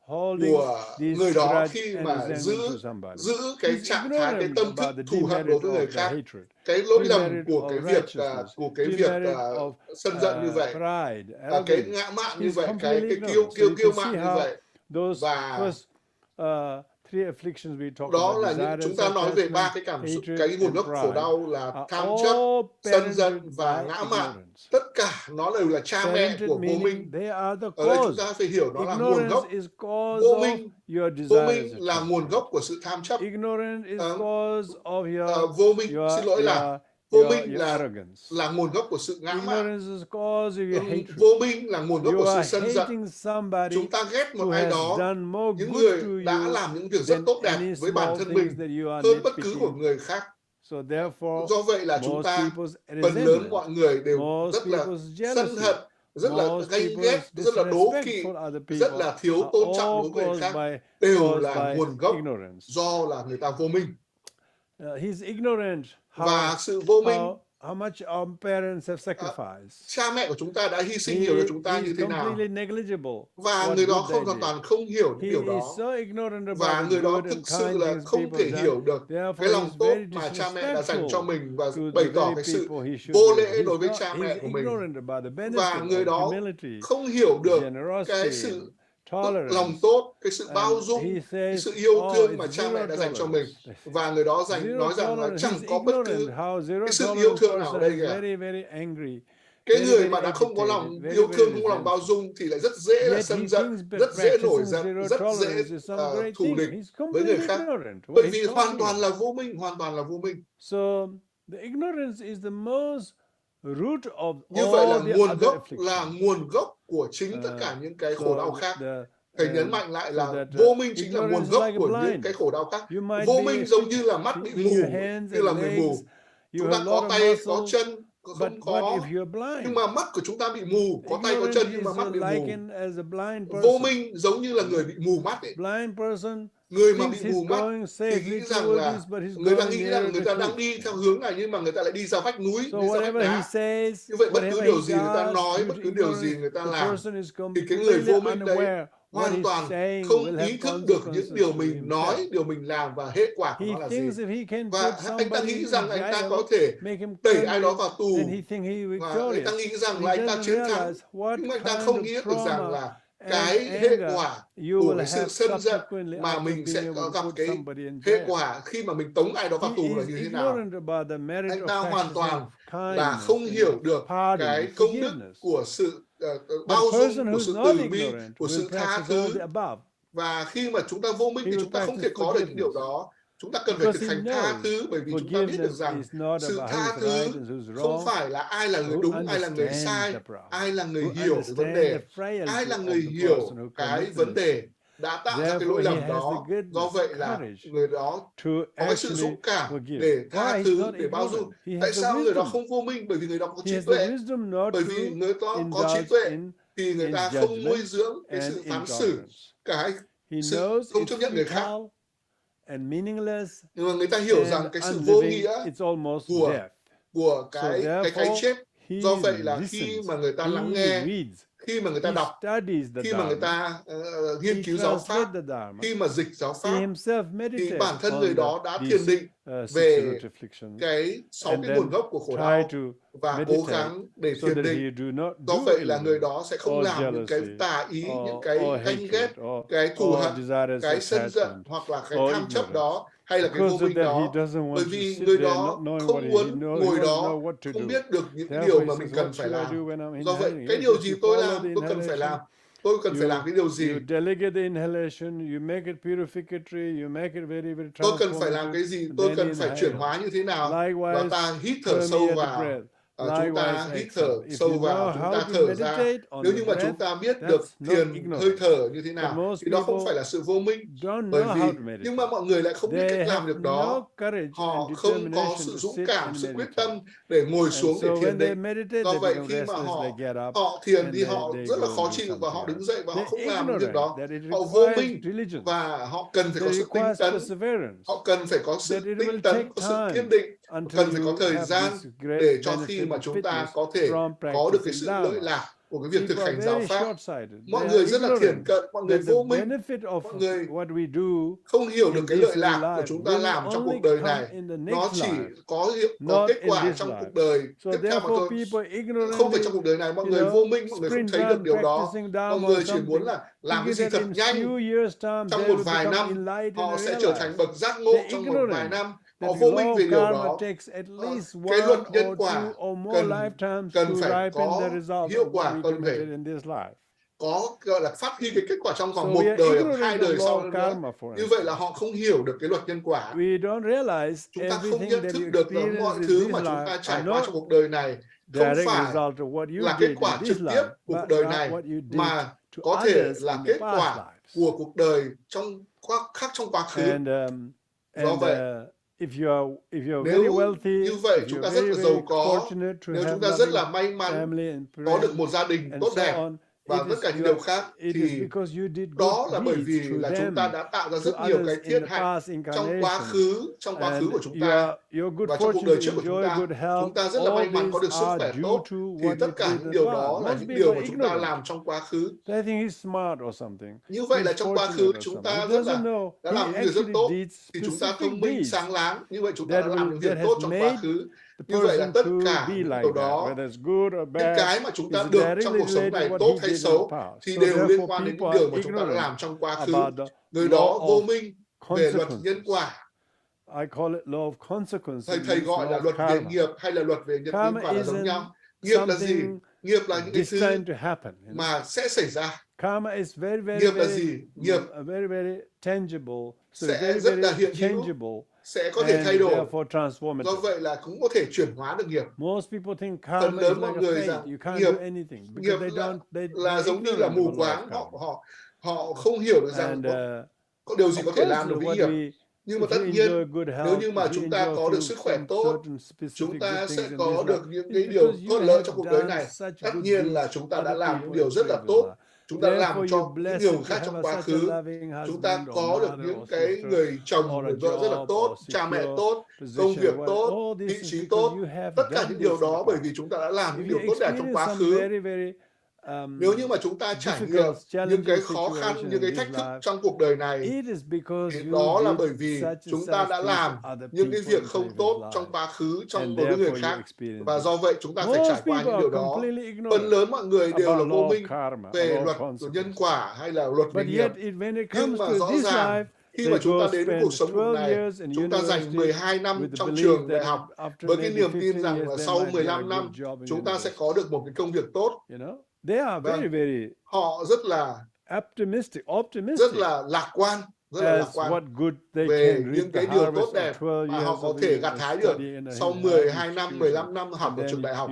của người đó khi mà giữ cái trạng thái, cái tâm thức thù hận đối với người khác. Cái lỗi lầm của cái việc sân giận như vậy, cái ngã mạn như vậy, cái kiêu mạn như vậy. Và đó là những chúng ta nói về ba cái cảm xúc, cái nguồn gốc khổ đau là tham chấp, sân giận và ngã mạn. Tất cả nó đều là cha mẹ của vô minh. Ở đây chúng ta phải hiểu nó là nguồn gốc. Vô minh là nguồn gốc của sự tham chấp. Vô minh, xin lỗi là vô minh là nguồn gốc của sự ngã mạn. Vô minh là nguồn gốc của sự sân giận. Chúng ta ghét một ai đó, những người đã làm những việc rất tốt đẹp với bản thân mình hơn bất cứ một người khác. Do vậy là chúng ta, phần lớn mọi người đều rất là sân hận, rất là ganh ghét, rất là đố kỵ, rất là thiếu tôn trọng đối với người khác, đều là nguồn gốc do là người ta vô minh. Và sự vô minh, cha mẹ của chúng ta đã hy sinh nhiều cho chúng ta như thế nào, và người đó hoàn toàn không hiểu những điều đó, và người đó thực sự là không thể hiểu được cái lòng tốt mà cha mẹ đã dành cho mình, và bày tỏ cái sự vô lễ đối với cha mẹ của mình, và người đó không hiểu được cái sự lòng tốt, cái sự bao dung, cái sự yêu thương mà cha mẹ đã dành cho mình, và người đó nói rằng là chẳng có bất cứ cái sự yêu thương nào ở đây cả. Cái người mà đã không có lòng yêu thương, không có lòng bao dung thì lại rất dễ là sân giận, rất dễ nổi giận, rất dễ thù địch với người khác, bởi vì hoàn toàn là vô minh, hoàn toàn là vô minh. Như vậy là nguồn gốc của chính tất cả những cái khổ đau khác. Thầy nhấn mạnh lại là vô minh chính là nguồn gốc của những cái khổ đau khác. Vô minh giống như là mắt bị mù, như là người mù. Chúng ta có tay, có chân, không có. Nhưng mà mắt của chúng ta bị mù, có tay có chân nhưng mà mắt bị mù. Vô minh giống như là người bị mù mắt ấy. Người mà bị mù mắt thì nghĩ rằng là người ta nghĩ rằng người ta đang đi theo hướng này, nhưng mà người ta lại đi ra vách núi, đi ra vách đá. Như vậy bất cứ điều gì người ta nói, bất cứ điều gì người ta làm, thì cái người vô minh đấy hoàn toàn không ý thức được những điều mình nói, điều mình làm và hệ quả của nó là gì. Và anh ta nghĩ rằng anh ta có thể đẩy ai đó vào tù, và anh ta nghĩ rằng là anh ta chiến thắng, nhưng mà anh ta không nghĩ được rằng là cái hệ quả của cái sự sân giận mà mình sẽ có gặp cái hệ quả khi mà mình tống ai đó vào tù là như thế nào. Anh ta hoàn toàn là không hiểu được cái công đức của sự bao dung, của sự từ bi, của sự tha thứ. Và khi mà chúng ta vô minh thì chúng ta không thể có được những điều đó. Chúng ta cần phải thực hành tha thứ, bởi vì chúng ta biết được rằng sự tha thứ không phải là ai là người đúng, ai là người sai, ai là người hiểu cái vấn đề, ai là người hiểu cái vấn đề đã tạo ra cái lỗi lầm đó. Do vậy là người đó có cái sự dũng cảm để tha thứ, để bao dung. Tại sao người đó không vô minh? Bởi vì người đó có trí tuệ. Bởi vì người đó có trí tuệ thì người ta không nuôi dưỡng cái sự phán xử, cái sự không chấp nhận người khác. Nhưng mà người ta hiểu rằng cái sự vô nghĩa của cái chết. Do vậy là khi mà người ta lắng nghe, khi mà người ta đọc, khi mà người ta nghiên cứu giáo pháp, khi mà dịch giáo pháp, thì bản thân người đó đã thiền định về cái 6 cái nguồn gốc của khổ đau và cố gắng để thiền định. Do vậy là người đó sẽ không làm những cái tà ý, những cái ganh ghét, cái thù hận, cái sân giận hoặc là cái tham chấp đó, hay là cái vô minh đó. Bởi vì người đó không muốn ngồi đó, không biết được những điều mà mình cần phải làm. Do vậy cái điều gì tôi làm, tôi cần phải làm. Tôi cần phải làm cái điều gì? Tôi cần phải làm cái gì? Tôi cần phải chuyển hóa như thế nào? Và ta hít thở sâu vào. Chúng ta hít thở sâu vào, chúng ta thở ra. Nếu như mà chúng ta biết được thiền hơi thở như thế nào thì đó không phải là sự vô minh. Bởi vì nhưng mà mọi người lại không biết cách làm được đó. Họ không có sự dũng cảm, sự quyết tâm để ngồi xuống để thiền định. Do vậy khi mà họ thiền thì họ rất là khó chịu, và họ đứng dậy và họ không làm cái việc đó. Họ vô minh và họ cần phải có sự tinh tấn. Họ cần phải có sự tinh tấn, có sự kiên định, cần phải có thời gian để cho khi mà chúng ta có thể có được cái sự lợi lạc của cái việc thực hành giáo pháp. Mọi người rất là thiển cận, mọi người vô minh, mọi người không hiểu được cái lợi lạc của chúng ta làm trong cuộc đời này. Nó chỉ có kết quả trong cuộc đời tiếp theo mà thôi. Không phải trong cuộc đời này. Mọi người vô minh, mọi người không thấy được điều đó. Mọi người chỉ muốn là làm cái gì thật nhanh. Trong một vài năm họ sẽ trở thành bậc giác ngộ trong một vài năm. Họ vô minh về điều đó. Cái luật nhân quả cần phải có hiệu quả, cần phải có gọi là phát huy cái kết quả trong vòng 1 đời hoặc 2 đời sau nữa. Như vậy là họ không hiểu được cái luật nhân quả. Chúng ta không nhận thức được là mọi thứ mà chúng ta trải qua trong cuộc đời này không phải là kết quả trực tiếp của cuộc đời này, mà có thể là kết quả của cuộc đời trong quá khứ. Do vậy, nếu như vậy chúng ta rất là giàu có, nếu chúng ta rất là may mắn có được một gia đình tốt đẹp và tất cả những điều khác, thì đó là bởi vì là chúng ta đã tạo ra rất nhiều cái thiện hạnh trong quá khứ của chúng ta và trong cuộc đời trước của chúng ta rất là may mắn có được sức khỏe tốt, thì tất cả những điều đó là những điều mà chúng ta làm trong quá khứ. Như vậy là trong quá khứ chúng ta đã làm những việc rất tốt, thì chúng ta thông minh sáng láng, như vậy chúng ta đã làm những việc tốt trong quá khứ. Như vậy là tất cả những điều đó, những cái mà chúng ta được trong cuộc sống này tốt hay xấu, thì đều liên quan đến những điều mà chúng ta đã làm trong quá khứ. Người đó vô minh về luật nhân quả. Thầy gọi là luật về nghiệp hay là luật về nhân quả là giống nhau. Nghiệp là gì? Nghiệp là những cái thứ mà sẽ xảy ra. Nghiệp là gì? Nghiệp sẽ rất là hiện hữu, sẽ có thể thay đổi. Do vậy là cũng có thể chuyển hóa được nghiệp. Phần lớn mọi người rằng nghiệp là giống như là mù quáng. Họ không hiểu được rằng có điều gì có thể làm được với nghiệp. Nhưng mà tất nhiên, nếu như mà chúng ta có được sức khỏe tốt, chúng ta sẽ có được những cái điều tốt lợi trong cuộc đời này. Tất nhiên là chúng ta đã làm những điều rất là tốt. Chúng ta làm cho những điều khác trong quá khứ. Chúng ta có được những cái người chồng, người vợ rất là tốt, cha mẹ tốt, công việc tốt, vị trí tốt. Tất cả những điều đó bởi vì chúng ta đã làm những điều tốt đẹp trong quá khứ. Nếu như mà chúng ta trải nghiệm những cái khó khăn, những cái thách thức trong cuộc đời này, thì đó là bởi vì chúng ta đã làm những cái việc không tốt trong quá khứ đối với người khác. Và do vậy chúng ta phải trải qua những điều đó. Phần lớn mọi người đều là vô minh về luật của nhân quả hay là luật nghề nghiệp. Nhưng mà rõ ràng, khi mà chúng ta đến với cuộc sống này, chúng ta dành 12 năm trong trường đại học với cái niềm tin rằng là sau 15 năm chúng ta sẽ có được một cái công việc tốt. Họ rất là lạc quan, về những cái điều tốt đẹp mà họ có thể gặt hái được sau 12 năm, 15 năm học ở trường đại học.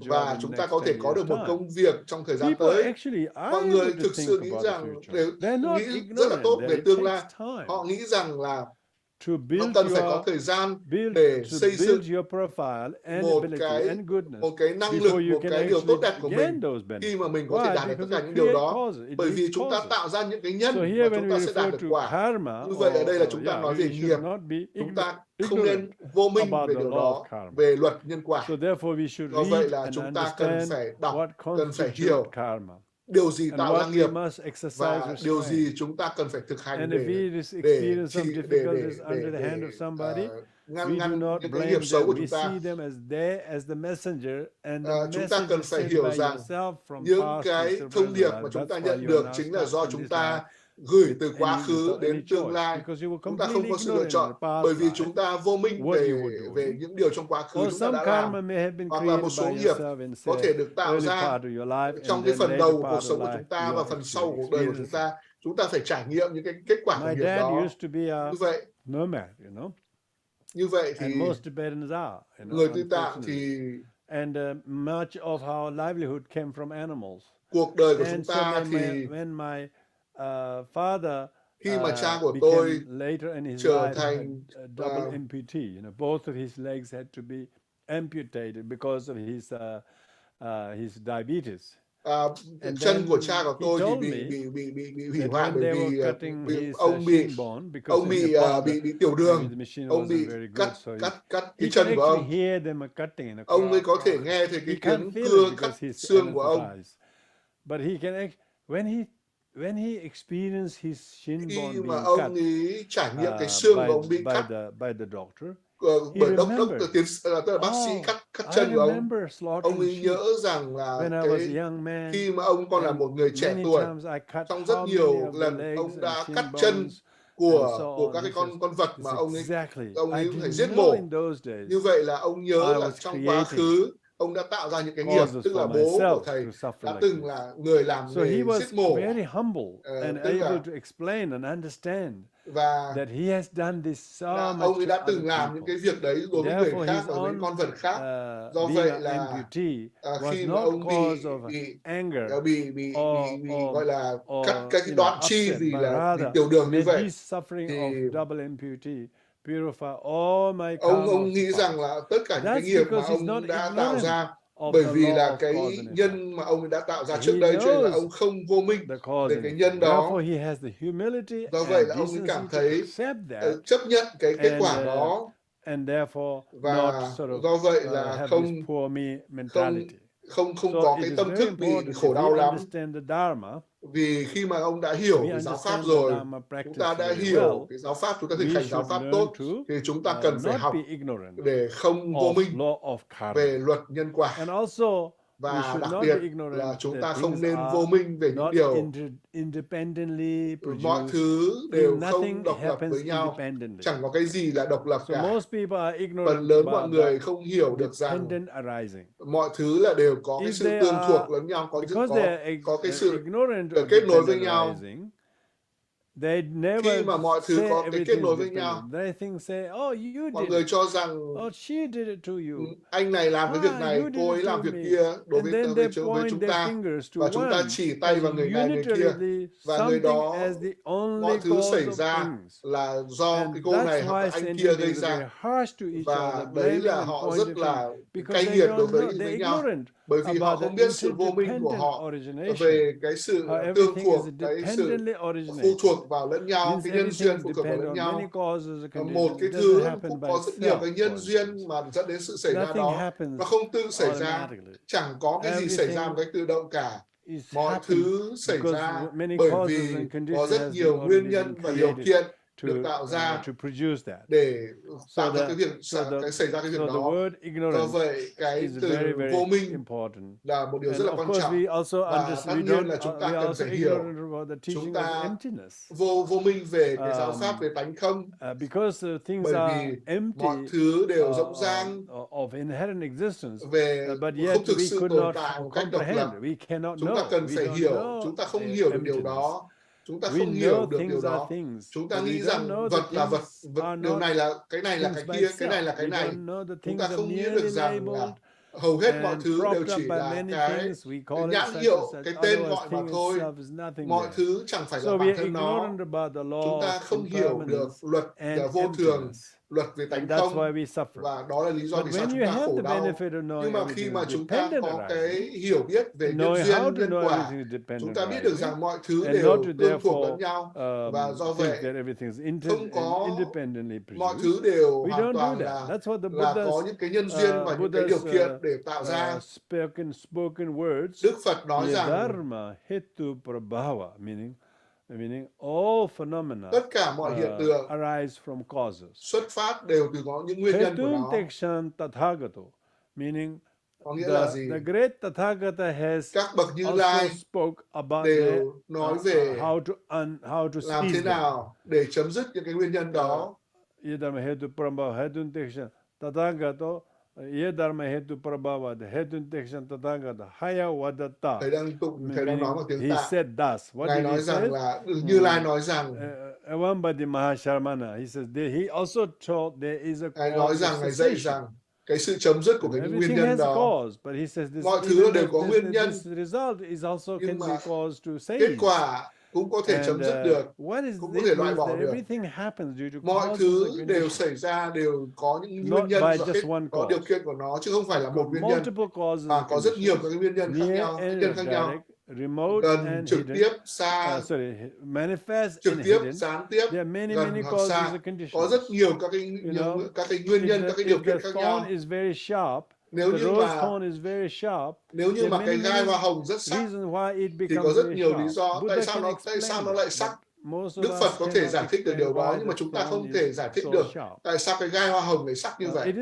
Và chúng ta có thể có được một công việc trong thời gian tới. Mọi người thực sự nghĩ rằng, nghĩ rất là tốt về tương lai. Họ nghĩ rằng là nó cần phải có thời gian để xây dựng một cái năng lực, một cái điều tốt đẹp của mình khi mà mình có thể đạt được tất cả những điều đó. Bởi vì chúng ta tạo ra những cái nhân và chúng ta sẽ đạt được quả. Như vậy ở đây là chúng ta nói về nghiệp. Chúng ta không nên vô minh về điều đó, về luật nhân quả. Do vậy là chúng ta cần phải đọc, cần phải hiểu điều gì tạo ra nghiệp và điều gì chúng ta cần phải thực hành để ngăn những cái nghiệp xấu của chúng ta. Chúng ta cần phải hiểu rằng những cái thông điệp mà chúng ta nhận được chính là do chúng ta gửi từ quá khứ đến tương lai. Chúng ta không có sự lựa chọn bởi vì chúng ta vô minh về những điều trong quá khứ chúng ta đã làm, hoặc là một số nghiệp có thể được tạo ra trong cái phần đầu của cuộc sống của chúng ta và phần sau của cuộc đời của chúng ta. Chúng ta phải trải nghiệm những cái kết quả của nghiệp đó. Như vậy thì người Tây Tạng thì cuộc đời của chúng ta thì khi mà cha của tôi trở thành both of his legs had to be amputated because of his diabetes. Chân của cha của tôi thì bị hủy hoại bởi vì ông bị tiểu đường, ông bị cắt cái chân của ông. Ông ấy có thể nghe thấy cái tiếng cưa cắt xương của ông. Khi mà ông ấy trải nghiệm cái xương của ông bị cắt bởi tức là bác sĩ cắt chân của ông ấy nhớ rằng là khi mà ông còn là một người trẻ tuổi, trong rất nhiều lần ông đã cắt chân của các cái con vật mà ông ấy phải giết mổ. Như vậy là ông nhớ là trong quá khứ ông đã tạo ra những cái nghiệp, tức là bố của thầy đã từng là người làm nghề giết mổ. Và ông ấy đã từng làm những cái việc đấy đối với người khác và với con vật khác. Do vậy là khi mà ông bị gọi là cắt cái đoạn chi vì là bị tiểu đường như vậy, thì ông nghĩ rằng là tất cả những cái nghiệp mà ông đã tạo ra, bởi vì là cái nhân mà ông đã tạo ra trước đây, cho nên là ông không vô minh về cái nhân đó. Do vậy là ông ấy cảm thấy chấp nhận cái kết quả đó, và do vậy là không có cái tâm thức bị khổ đau lắm. Vì khi mà ông đã hiểu cái giáo pháp rồi, chúng ta đã hiểu cái giáo pháp, chúng ta thực hành giáo pháp tốt, thì chúng ta cần phải học để không vô minh về luật nhân quả. Và đặc biệt là chúng ta không nên vô minh về những điều mọi thứ đều không độc lập với nhau. Chẳng có cái gì là độc lập cả. Phần lớn mọi người không hiểu được rằng mọi thứ là đều có cái sự tương thuộc lẫn nhau, có cái sự kết nối với nhau. They never khi mà mọi thứ say có cái kết everything nối is với nhau, dependent. They say, oh, you mọi did người it. cho rằng Oh, she did it to you. anh này làm cái việc này, You did cô it ấy to làm việc me. kia đối And với then they với point chúng their ta, fingers to và chúng ta one chỉ tay as vào người này người kia, unitarily và người something đó as the only mọi thứ cause xảy of ra things. là do And cái cô that's này hoặc là why anh kia sentient gây beings are very ra, harsh to each và other, đấy blaming là and họ pointing rất the finger là because cay they nghiệt đối don't know, với they're nhau, ignorant bởi vì họ about the không biết sự vô minh của interdependent họ origination. về cái sự How tương everything thuộc, is cái sự dependently phụ originated. thuộc vào lẫn nhau, Means cái nhân everything duyên phụ thuộc vào depends lẫn on many nhau. causes and Một conditions. cái It thứ doesn't happen cũng by có rất nhiều itself, cái for nhân duyên instance. mà dẫn đến sự xảy ra Nothing đó, happens nó không tự xảy ra, automatically. chẳng có cái gì xảy ra một Everything cách tự động cả. is Mọi happened thứ xảy because ra many bởi causes vì and có conditions rất has nhiều been nguyên already nhân been và điều created kiện được tạo to ra produce that. để So tạo ra cái việc so cái xảy ra cái việc the đó. word Do ignorance vậy cái is từ very vô minh important. là một điều And rất là of quan course, trọng, we also và tất understand nhiên là chúng we ta are cần also phải hiểu ignorant about the chúng teaching of ta emptiness. vô minh về cái giáo pháp về tánh không, Because things bởi are vì empty mọi thứ đều rỗng rang of inherent existence, về but không yet thực we sự could tồn not tại một cách độc comprehend. lập. We cannot Chúng ta know. cần We phải don't hiểu, know chúng ta không hiểu được điều emptiness. đó, chúng ta We không know hiểu được điều things are đó. things, Chúng ta but we nghĩ don't rằng know vật the là vật, things are điều not này là cái things by kia, cái này itself. là cái We này. don't know the Chúng ta things are không nghĩ được merely rằng là labeled hầu hết mọi and thứ đều propped chỉ up by là many cái things. We call it nhãn such and hiệu, such. cái tên Otherwise, gọi mà thing thôi. itself is nothing Mọi there. thứ chẳng phải So là we bản are thân nó. ignorant about the Chúng law ta of không hiểu được impermanence luật and vô thường, emptiness. luật về tánh And that's không, why we suffer. và đó là lý do But vì sao when chúng you ta have khổ the đau. benefit of knowing Nhưng mà everything khi mà is chúng ta dependent có cái arising, hiểu biết về and nhân knowing duyên, how to nhân know quả, everything is chúng dependent ta biết được arising, rằng mọi thứ and not đều to tương thuộc therefore lẫn nhau, và do think vậy that everything is không có independently mọi produced. thứ đều We hoàn don't do toàn that. That's what the là có những cái nhân duyên và những cái điều kiện để tạo ra. spoken words, Đức Phật nói rằng dharma hetu prabhava, meaning all phenomena tất cả mọi hiện tượng arise from causes. xuất phát đều từ có những nguyên nhân của nó. Hetuntekshan tathagato, meaning Có nghĩa là gì? the great Tathagata has Các bậc Như also Lai spoke about đều nói về how to làm thế seize them. nào để chấm dứt những cái nguyên nhân đó. Yedharma hetu prabhava hetuntekshan tathagato yedharma hetu prabhava hetuntekshan tathagata haya vadata. Thầy đang nói bằng tiếng He Tạng. said thus. What Ngài did nói he rằng say? là Như Lai nói rằng Avambadi Mahasharmana. He says he also told there is a Ngài nói cause rằng of Ngài dạy cessation. rằng cái sự chấm dứt của cái nguyên Everything nhân has a đó, cause, but he says mọi thứ đều có nguyên nhân, this result is also nhưng can mà be caused to kết cease. quả cũng có thể chấm dứt được, cũng có thể loại bỏ được. Everything happens due to Mọi causes thứ and đều conditions. xảy ra, đều có những Not nguyên nhân by và just one có cause. điều kiện của nó, chứ không phải là một nguyên nhân, Multiple causes mà and có rất nhiều conditions. các nguyên nhân khác Near nhau, and nguyên nhân khác nhau, direct, remote gần, and trực hidden. tiếp, xa, Manifest trực and tiếp, hidden. gián tiếp, There are many gần hoặc causes xa. and conditions. Có rất nhiều các cái nguyên nhân, các cái điều kiện khác nhau. Is very sharp, Nếu như mà nếu như mà cái gai hoa hồng rất sắc thì có rất nhiều lý do tại sao nó lại sắc. Đức Phật có thể giải thích được điều đó, nhưng mà chúng ta không thể giải thích được tại sao cái gai hoa hồng lại sắc như vậy.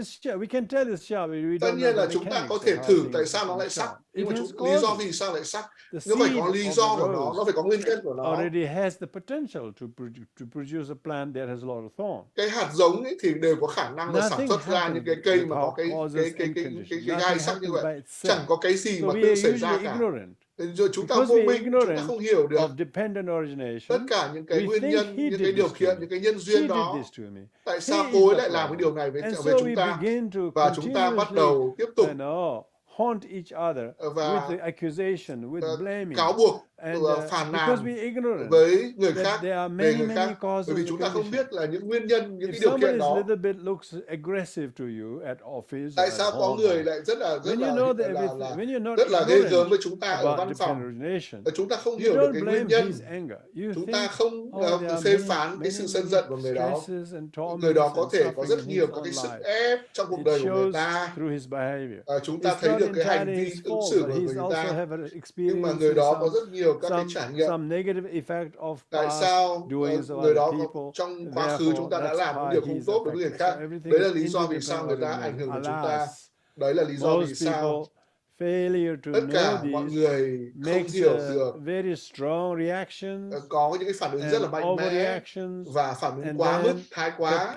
Tất nhiên là chúng ta có thể thử tại sao nó lại sắc, nhưng mà lý do vì sao lại sắc, nó phải có lý do của nó phải có nguyên nhân của nó. Cái hạt giống ấy thì đều có khả năng là sản xuất ra những cái cây mà có cái gai sắc như vậy. Chẳng có cái gì mà tự xảy ra cả. Rồi chúng ta vô minh, chúng ta không hiểu được tất cả những cái nguyên nhân, những cái điều kiện, những cái nhân duyên đó. Tại sao cô ấy lại làm cái điều này với chúng ta? Và chúng ta bắt đầu tiếp tục haunt each other with the accusation, with blaming, cáo buộc, phàn nàn với người khác, về người khác, bởi vì chúng ta không biết là những nguyên nhân, những cái điều kiện đó. Tại sao có người lại rất là ghê gớm với chúng ta ở văn phòng? Chúng ta không hiểu được cái nguyên nhân, chúng ta không phê phán cái sự sân giận của người đó. Người đó có thể có rất nhiều các cái sức ép trong cuộc đời của người ta. Chúng ta thấy được cái hành vi ứng xử của người ta, nhưng mà người đó có rất nhiều các cái trải nghiệm. Tại sao người đó trong quá khứ chúng ta đã làm những điều không tốt đối với người khác? Đấy là lý do vì sao người ta ảnh hưởng đến chúng ta. Đấy là lý do vì sao tất cả mọi người không hiểu được, có những cái phản ứng rất là mạnh mẽ và phản ứng quá mức, thái quá,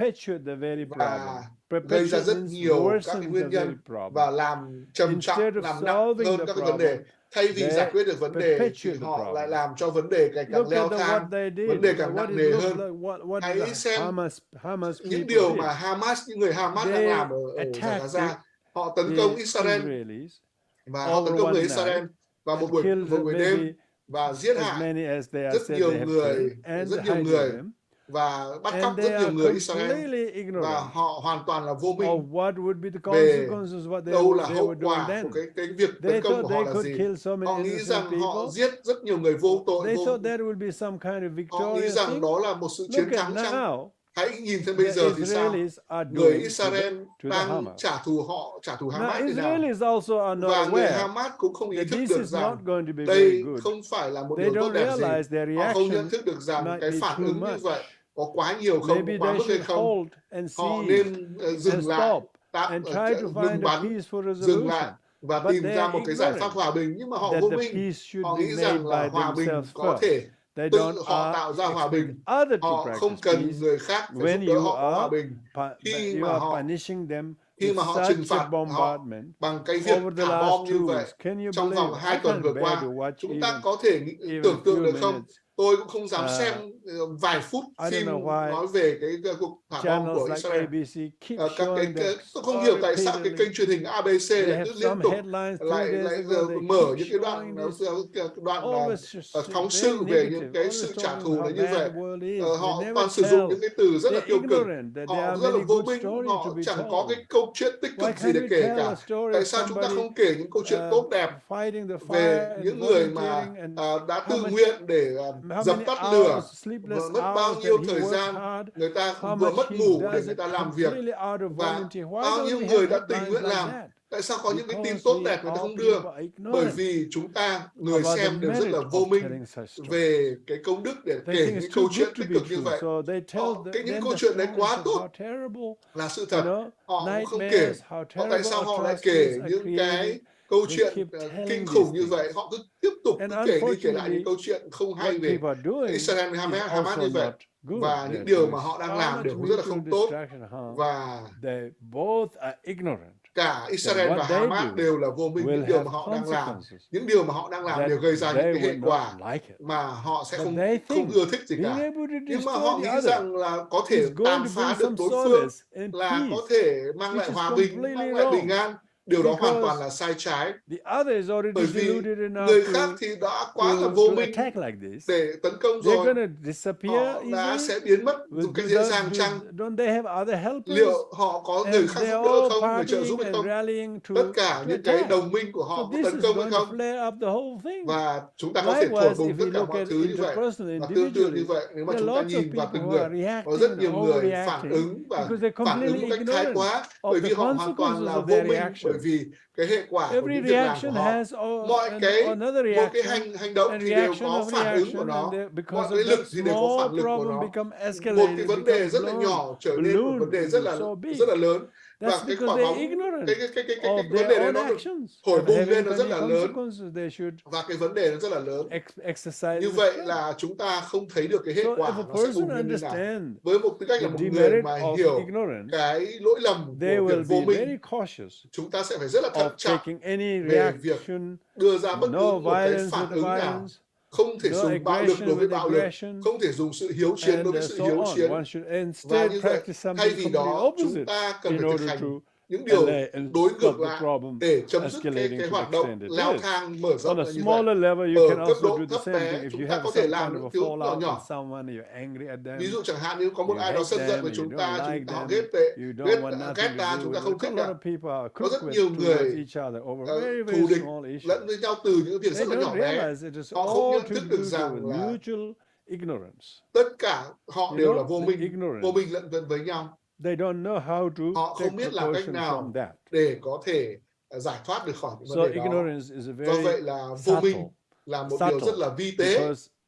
và gây ra rất nhiều các cái nguyên nhân và làm trầm trọng, làm nặng hơn các cái vấn đề. thay vì giải quyết được vấn đề thì họ lại làm cho vấn đề ngày càng leo thang, vấn đề càng nặng nề hơn. Hãy xem những điều mà những người Hamas đang làm ở giải Gaza. Họ tấn công Israel và họ tấn công người Israel vào một buổi đêm và giết hại rất nhiều người và bắt cóc rất nhiều người Israel, và họ hoàn toàn là vô minh về đâu là hậu quả của cái việc tấn công của họ là gì. Họ nghĩ rằng họ giết rất nhiều người vô tội, họ nghĩ rằng đó là một sự chiến thắng chăng? Hãy nhìn xem bây giờ thì sao? Người Israel đang trả thù Hamas thế nào? Và người Hamas cũng không ý thức được rằng đây không phải là một điều tốt đẹp gì. Họ không nhận thức được rằng cái phản ứng như vậy có quá nhiều không, có quá mức hay không. Họ nên dừng lại, ngừng bắn, dừng lại và tìm ra một cái giải pháp hòa bình. Nhưng mà họ vô minh, họ nghĩ rằng là hòa bình có thể tự họ tạo ra hòa bình. Họ không cần người khác phải giúp đỡ họ có hòa bình. Khi mà họ trừng phạt họ bằng cái việc thả bom như vậy trong vòng 2 tuần vừa qua, chúng ta có thể tưởng tượng được không? Tôi cũng không dám xem vài phút phim nói về cái cuộc thả bom của Israel. Tôi không hiểu tại sao cái kênh truyền hình ABC lại cứ liên tục lại mở những cái đoạn phóng sự về những cái sự trả thù như vậy. Họ toàn sử dụng những cái từ rất là tiêu cực, họ rất là vô minh, họ chẳng có cái câu chuyện tích cực gì để kể cả. Tại sao chúng ta không kể những câu chuyện tốt đẹp về những người mà đã tự nguyện để dập tắt lửa, mất bao nhiêu thời gian người ta vừa mất ngủ để người ta làm việc, và bao nhiêu người đã tình nguyện làm. Tại sao có những cái tin tốt đẹp người ta không đưa? Bởi vì chúng ta, người xem đều rất là vô minh về cái công đức để kể những câu chuyện tích cực như vậy. Những câu chuyện đấy quá tốt là sự thật, họ cũng không kể. Tại sao họ lại kể những cái câu chuyện kinh khủng như vậy? Họ cứ tiếp tục kể đi kể lại những câu chuyện không hay về Israel Hamas như vậy. Và những điều mà họ đang làm đều rất là không tốt. Và cả Israel và Hamas đều là vô minh. Những điều mà họ đang làm, đều gây ra những cái hệ quả mà họ sẽ không ưa thích gì cả. Nhưng mà họ nghĩ rằng là có thể tàn phá được đối phương, là có thể mang lại hòa bình, mang lại bình an. Điều đó hoàn toàn là sai trái. Bởi vì người khác thì đã quá là vô minh để tấn công rồi, họ đã sẽ biến mất một cách dễ dàng chăng? Liệu họ có người khác giúp đỡ không, người trợ giúp hay không? Tất cả những cái đồng minh của họ có tấn công hay không? Và chúng ta có thể thổi bùng tất cả mọi thứ như vậy. Và tương tự như vậy, nếu mà chúng ta nhìn vào từng người, có rất nhiều người phản ứng và phản ứng một cách thái quá, bởi vì họ hoàn toàn là vô minh, bởi vì cái hệ quả của những việc làm của họ. Mỗi cái hành động thì đều có phản ứng của nó, mọi cái lực thì đều có phản lực của nó. Một cái vấn đề rất là nhỏ trở nên một vấn đề rất là lớn. Và cái quả bóng, cái vấn đề đấy nó được thổi bùng lên, nó rất là lớn. Và cái vấn đề nó rất là lớn. Như vậy là chúng ta không thấy được cái hệ quả nó sẽ bùng lên như nào. Với một tư cách là một người mà hiểu cái lỗi lầm của việc vô minh, chúng ta sẽ phải rất là thận trọng về việc đưa ra bất cứ một cái phản ứng nào. Không thể dùng bạo lực đối với bạo lực, không thể dùng sự hiếu chiến đối với sự hiếu chiến. Và như vậy, thay vì đó, chúng ta cần phải thực hành những điều đối ngược lại để chấm dứt cái hoạt động leo thang mở rộng như vậy. Ở cấp độ thấp bé, chúng ta có thể làm những thứ nhỏ nhỏ. Ví dụ chẳng hạn như có một ai đó sân giận với chúng ta, họ ghét ta, chúng ta không thích cả. Có rất nhiều người thù địch lẫn với nhau từ những việc rất là nhỏ bé. Họ không nhận thức được rằng là tất cả họ đều là vô minh lẫn với nhau. Họ không biết làm cách nào để có thể giải thoát được khỏi những vấn đề đó. Do vậy là vô minh là một điều rất là vi tế,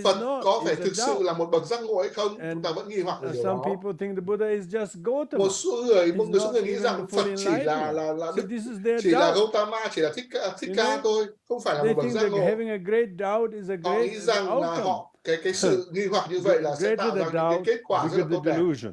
is Phật not, có phải it's a thực sự doubt. là một bậc giác ngộ hay không? Chúng And ta vẫn nghi hoặc về điều some đó. people think the Buddha is just Gautama. Một số người It's nghĩ not rằng even the Phật full chỉ là enlightenment. So Đức, this is their chỉ là doubt. Gautama, chỉ là thích You ca know, thôi, không phải là they một bậc think giác that ngộ. having a great doubt is a Họ great nghĩ rằng là outcome. họ cái sự nghi hoặc như vậy là sẽ Greater tạo the ra những cái doubt, kết quả rất bigger là the tốt đẹp. delusion.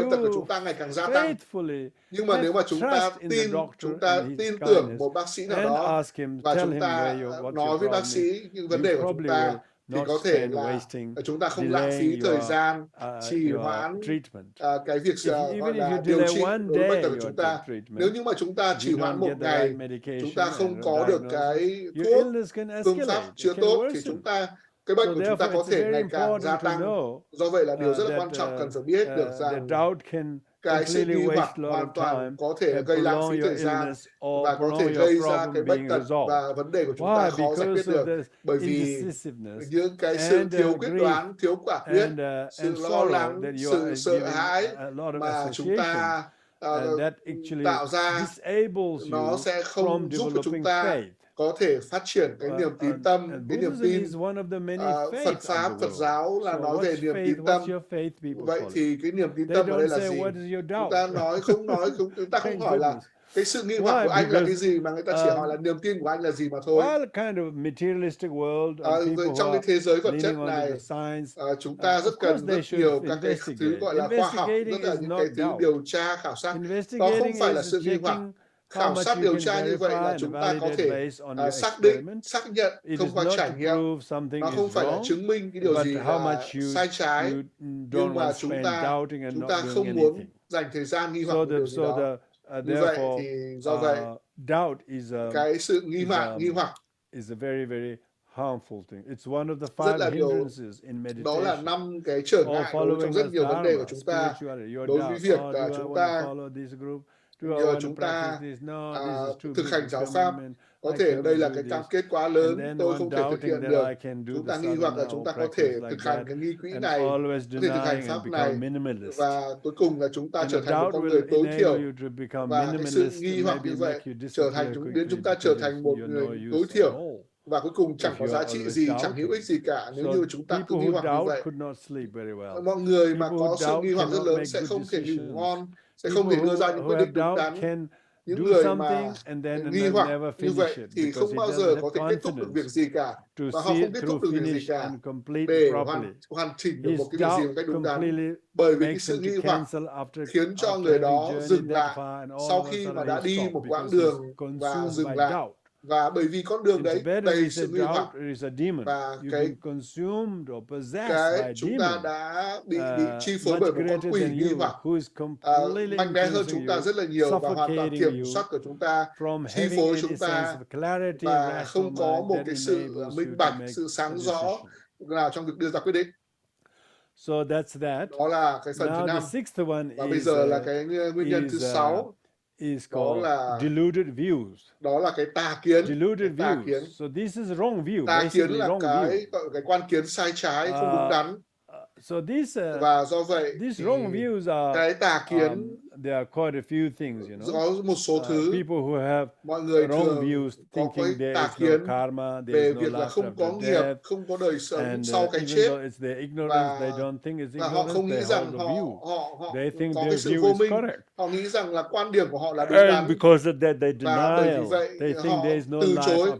bệnh tật của chúng ta ngày càng gia tăng. Nhưng mà nếu mà chúng ta tin tưởng một bác sĩ nào đó và chúng ta nói với bác sĩ những vấn đề của chúng ta, thì có thể là chúng ta không lãng phí thời gian trì hoãn cái việc gọi là điều trị đối với bệnh tật của chúng ta. Nếu như mà chúng ta trì hoãn một ngày, chúng ta không có được cái thuốc, phương pháp chữa tốt, thì cái bệnh của chúng ta có thể ngày càng gia tăng. Do vậy là điều rất là quan trọng cần phải biết được rằng cái sự nghi hoặc hoàn toàn có thể gây lãng phí thời gian và có thể gây ra cái bệnh tật và vấn đề của chúng ta khó giải quyết được, bởi vì những cái sự thiếu quyết đoán, thiếu quả quyết, sự lo lắng, sự sợ hãi mà chúng ta tạo ra, nó sẽ không giúp cho chúng ta có thể phát triển cái niềm tín tâm, cái niềm tin. Phật Pháp, Phật giáo là nói về niềm tín tâm. Vậy thì cái niềm tín tâm ở đây là gì? Chúng ta chúng ta không hỏi là cái sự nghi hoặc của anh là cái gì, mà người ta chỉ hỏi là niềm tin của anh là gì mà thôi. Trong cái thế giới vật chất này, chúng ta rất cần rất nhiều các cái thứ gọi là khoa học, rất là những cái thứ điều tra, khảo sát. Đó không phải là sự nghi hoặc. Khảo sát điều tra như vậy là chúng ta có thể xác định, xác nhận thông qua trải nghiệm. Nó không phải là chứng minh cái điều gì là sai trái, nhưng mà chúng ta không muốn dành thời gian nghi hoặc một điều gì đó. Như vậy thì do vậy, cái sự nghi hoặc rất là điều, đó là 5 cái trở ngại đối trong rất nhiều vấn đề của chúng ta, đối với việc chúng ta thực hành giáo pháp. Có thể ở đây là cái cam kết quá lớn, tôi không thể thực hiện được. Chúng ta nghi hoặc là chúng ta có thể thực hành cái nghi quỹ này, có thể thực hành pháp này, và cuối cùng là chúng ta trở thành một con người tối thiểu. Và cái sự nghi hoặc như vậy đến chúng ta trở thành một người tối thiểu, và cuối cùng chẳng có giá trị gì, chẳng hữu ích gì cả nếu như chúng ta cứ nghi hoặc như vậy. Mọi người mà có sự nghi hoặc rất lớn sẽ không thể ngủ ngon, sẽ không thể đưa ra những quyết định đúng đắn. Những người mà nghi hoặc như vậy thì không bao giờ có thể kết thúc được việc gì cả, và họ không kết thúc được việc gì cả để hoàn chỉnh được một cái việc gì một cách đúng đắn, bởi vì cái sự nghi hoặc khiến cho người đó dừng lại sau khi mà đã đi một quãng đường và dừng lại. Và bởi vì con đường đấy đầy sự nghi hoặc, và cái chúng ta đã bị chi phối bởi một con quỷ nghi hoặc mạnh mẽ hơn chúng ta rất là nhiều, và hoàn toàn kiểm soát của chúng ta, chi phối chúng ta, và không có một cái sự minh bạch, sự sáng rõ nào trong việc đưa ra quyết định. Đó là cái phần thứ 5. Và bây giờ là cái nguyên nhân thứ 6. Đó là cái tà kiến. Tà kiến là cái quan kiến sai trái, không đúng đắn. Và do vậy thì cái tà kiến có một số thứ. Mọi người thường có cái tà kiến về việc là không có nghiệp, không có đời sống sau cái chết, và họ không nghĩ rằng họ có cái sự vô minh. Họ nghĩ rằng là quan điểm của họ là đúng đắn, và bởi vì vậy họ từ chối.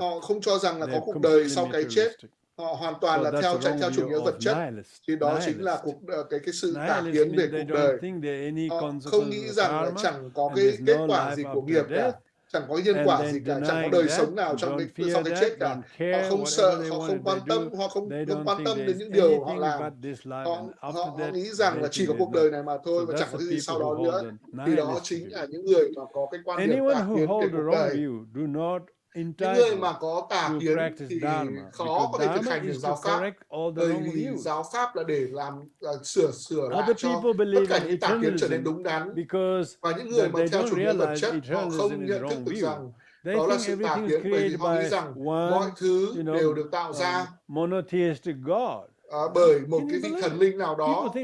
Họ không cho rằng là có cuộc đời sau cái chết. Họ hoàn toàn là chạy theo chủ nghĩa vật chất, thì đó chính là cái sự tà kiến về cuộc đời. Họ không nghĩ rằng là chẳng có cái kết quả gì của nghiệp cả, chẳng có nhân quả gì cả, chẳng có đời sống nào sau cái chết cả. Họ không sợ, họ không quan tâm, họ không quan tâm đến những điều họ làm. Họ nghĩ rằng là chỉ có cuộc đời này mà thôi, và chẳng có gì sau đó nữa. Thì đó chính là những người mà có cái quan điểm tà kiến về cuộc đời. Những người mà có tà kiến thì khó có thể thực hành được giáo pháp, bởi vì giáo pháp là để sửa lại cho tất cả những tà kiến trở nên đúng đắn. Và những người mà theo chủ nghĩa vật chất, họ không nhận thức được rằng đó là sự tà kiến, bởi vì họ nghĩ rằng mọi thứ đều được tạo ra bởi một cái vị thần linh nào đó. Họ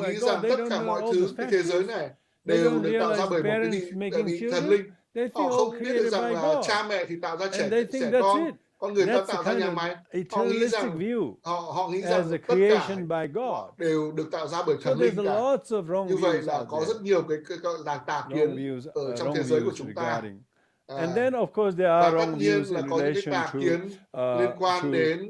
nghĩ rằng tất cả mọi thứ cái thế giới này đều được tạo ra bởi một cái vị thần linh. Họ không biết được rằng là cha mẹ thì tạo ra trẻ con người ta tạo ra nhà máy. Họ nghĩ rằng tất cả đều được tạo ra bởi thần linh cả. Như vậy là có rất nhiều cái tà kiến ở trong thế giới của chúng ta. Và tất nhiên là có những cái tà kiến liên quan đến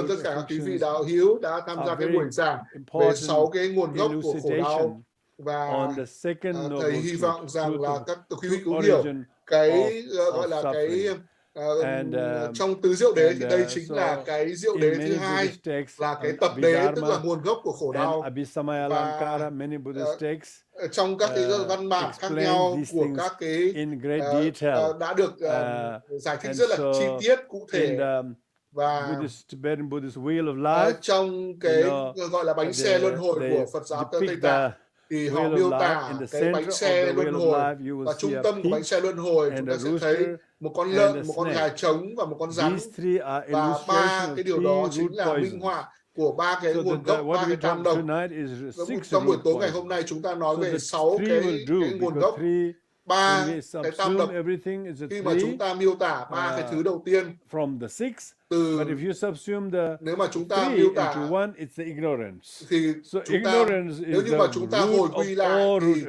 ơn tất cả các quý vị đạo hữu đã tham gia cái buổi giảng về 6 cái nguồn gốc của khổ đau, và thầy hy vọng rằng là các quý vị cũng hiểu cái gọi là cái trong tứ diệu đế thì đây chính là cái diệu đế thứ hai, là cái tập đế, tức là nguồn gốc của khổ đau. Và trong các cái văn bản khác nhau của các cái đã được giải thích rất là chi tiết, cụ thể. Và trong cái gọi là bánh xe luân hồi của Phật giáo Tây Tạng thì họ miêu tả cái bánh xe luân hồi, và trung tâm của bánh xe luân hồi chúng ta sẽ thấy một con lợn, một con gà trống và một con rắn. Và ba cái điều đó chính là minh họa của ba cái nguồn gốc, ba cái tham độc. Trong buổi tối ngày hôm nay chúng ta nói về 6 cái nguồn gốc, ba cái tam độc. Khi mà chúng ta miêu tả ba cái thứ đầu tiên từ, nếu mà chúng ta miêu tả thì chúng ta, nếu như mà chúng ta hồi quy lại thì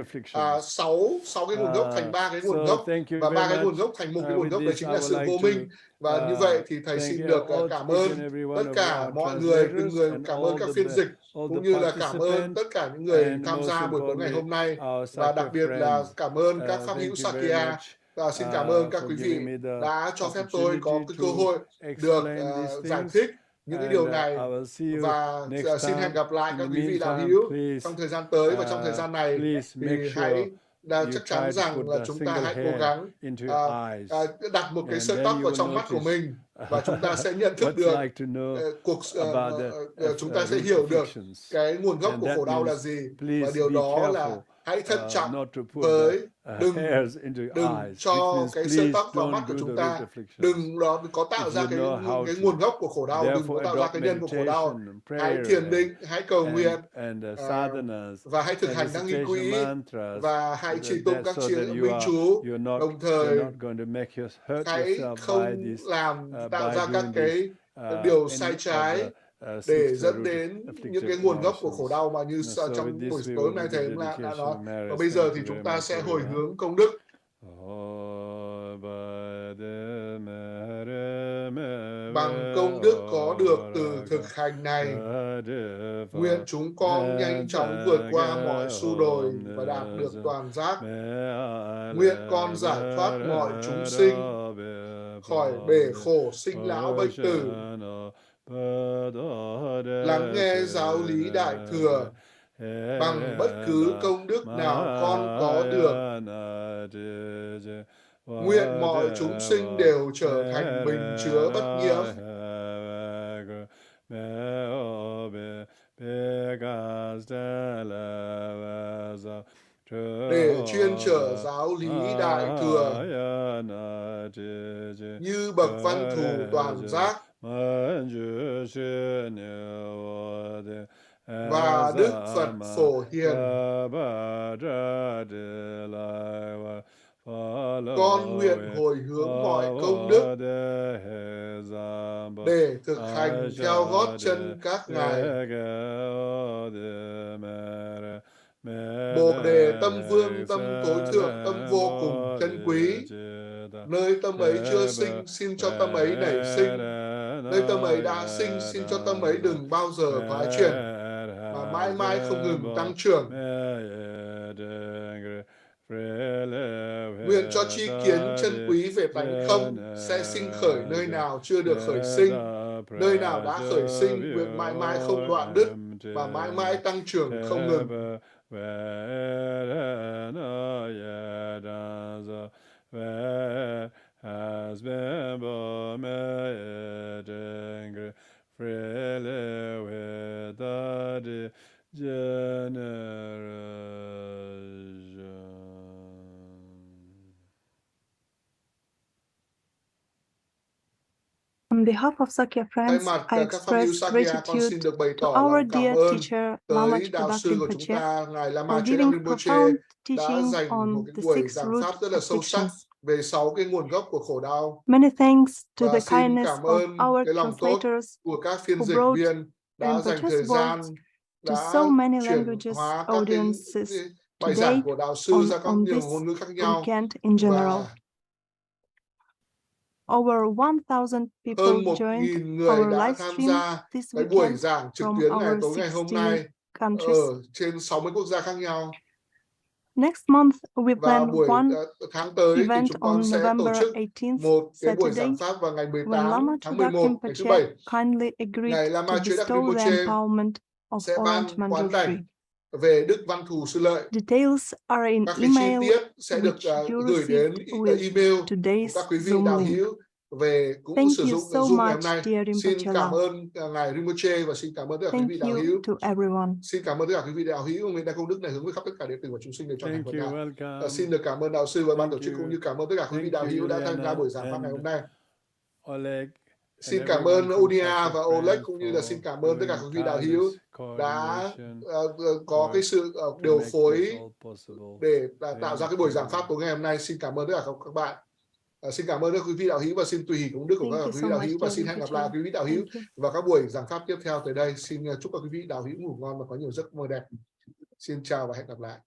6 cái nguồn gốc thành ba cái nguồn gốc, và ba cái nguồn gốc thành một cái nguồn gốc, đấy chính là sự vô minh. Và như vậy thì thầy xin được cảm ơn tất cả mọi người, từng người, cảm ơn các phiên dịch, cũng như là cảm ơn tất cả những người tham gia buổi tối ngày hôm nay, và đặc biệt là cảm ơn các Pháp Hữu Sakya. Xin cảm ơn các quý vị đã cho phép tôi có cái cơ hội được giải thích những cái điều này, và xin hẹn gặp lại các quý vị đạo hữu trong thời gian tới. Và trong thời gian này thì hãy chắc chắn rằng là chúng ta hãy cố gắng đặt một cái sợi tóc vào trong mắt của mình, và chúng ta sẽ nhận thức được chúng ta sẽ hiểu được cái nguồn gốc của khổ đau là gì. Và điều đó là hãy thận trọng với đừng cho cái sợi tóc vào mắt của chúng ta, đừng có tạo ra cái nguồn gốc của khổ đau, đừng có tạo ra cái nhân của khổ đau. Hãy thiền định, hãy cầu nguyện, và hãy thực hành đăng nghi quỹ, và hãy trì tụng các minh chú, đồng thời hãy không tạo ra các cái điều sai trái để dẫn đến những cái nguồn gốc của khổ đau mà như trong buổi tối hôm nay thầy cũng đã nói. Và bây giờ thì chúng ta sẽ hồi hướng công đức. Bằng công đức có được từ thực hành này, nguyện chúng con nhanh chóng vượt qua mọi xu đồi và đạt được toàn giác. Nguyện con giải thoát mọi chúng sinh khỏi bể khổ sinh lão bệnh tử. Lắng nghe giáo lý đại thừa, bằng bất cứ công đức nào con có được, nguyện mọi chúng sinh đều trở thành bình chứa bất nhiễm. Để chuyên trở giáo lý đại thừa, như bậc văn thù toàn giác và Đức Phật Phổ Hiền. Con nguyện hồi hướng mọi công đức để thực hành theo gót chân các ngài. Bồ đề tâm vương, tâm tối thượng, tâm vô cùng chân quý. Nơi tâm ấy chưa sinh, xin cho tâm ấy nảy sinh. Nơi tâm ấy đã sinh, xin cho tâm ấy đừng bao giờ thoái chuyển, mà mãi mãi không ngừng tăng trưởng. Nguyện cho tri kiến chân quý về tánh không sẽ sinh khởi nơi nào chưa được khởi sinh. Nơi nào đã khởi sinh, nguyện mãi mãi không đoạn đứt, và mãi mãi tăng trưởng không ngừng. On behalf of Sakya friends, I express gratitude to our dear teacher Lama Choedak Rinpoche for giving profound teaching on the 6 root afflictions. Về 6 cái nguồn gốc của khổ đau. Many thanks to the kindness of our translators của các phiên who dịch brought viên đã dành thời gian to so many languages audiences today on this weekend in general. Over 1,000 people joined our live stream this weekend from our 16 countries. Ở trên 60 quốc gia khác nhau. Next month, we Và plan buổi one tháng tới thì event chúng con on sẽ tổ November chức 18th, một cái buổi giảng Saturday, pháp vào ngày when 18 Lama tháng Choedak 11, ngày thứ Rinpoche Bảy. kindly agreed Ngài to Lama Choedak bestow the Rinpoche empowerment of sẽ Orange ban quán Mandal Tree. đảnh về Đức Văn Thù Sư Lợi. Details are in Các cái chi email tiết sẽ được which you gửi đến received with email của today's các quý vị Zoom đạo link. hữu về cũng Thank sử you dụng so Zoom ngày much, hôm nay. dear Xin Rinpoche cảm Lam. ơn Ngài Rinpoche và xin cảm ơn tất cả quý Thank vị đạo you hữu. to everyone. Xin cảm ơn tất cả quý vị đạo hữu nguyện đại công đức này hướng với khắp tất cả đệ tử và chúng sinh để trọn thành Phật đạo. welcome. Xin được cảm ơn đạo sư và ban tổ Thank chức you. cũng như cảm ơn tất cả quý vị Thank đạo you, hữu đã tham gia Juliana buổi giảng pháp ngày and hôm nay. Oleg Xin and cảm everyone ơn from Unia Sakya và Oleg Friends cũng như là xin for cảm ơn tất cả doing quý vị đạo hữu tireless đã coordination có cái sự work to điều make this phối all possible. để tạo ra Thank cái buổi you. giảng pháp tối ngày hôm nay. Xin cảm ơn tất cả các bạn. Xin cảm ơn các quý vị đạo hữu và xin tùy hỷ công đức của Thank các you quý so vị đạo much, hữu và dear xin hẹn gặp Rinpoche. lại quý vị đạo hữu Thank you. vào các buổi giảng pháp tiếp theo tới đây. Xin chúc các quý vị đạo hữu ngủ ngon và có nhiều giấc mơ đẹp. Xin chào và hẹn gặp lại.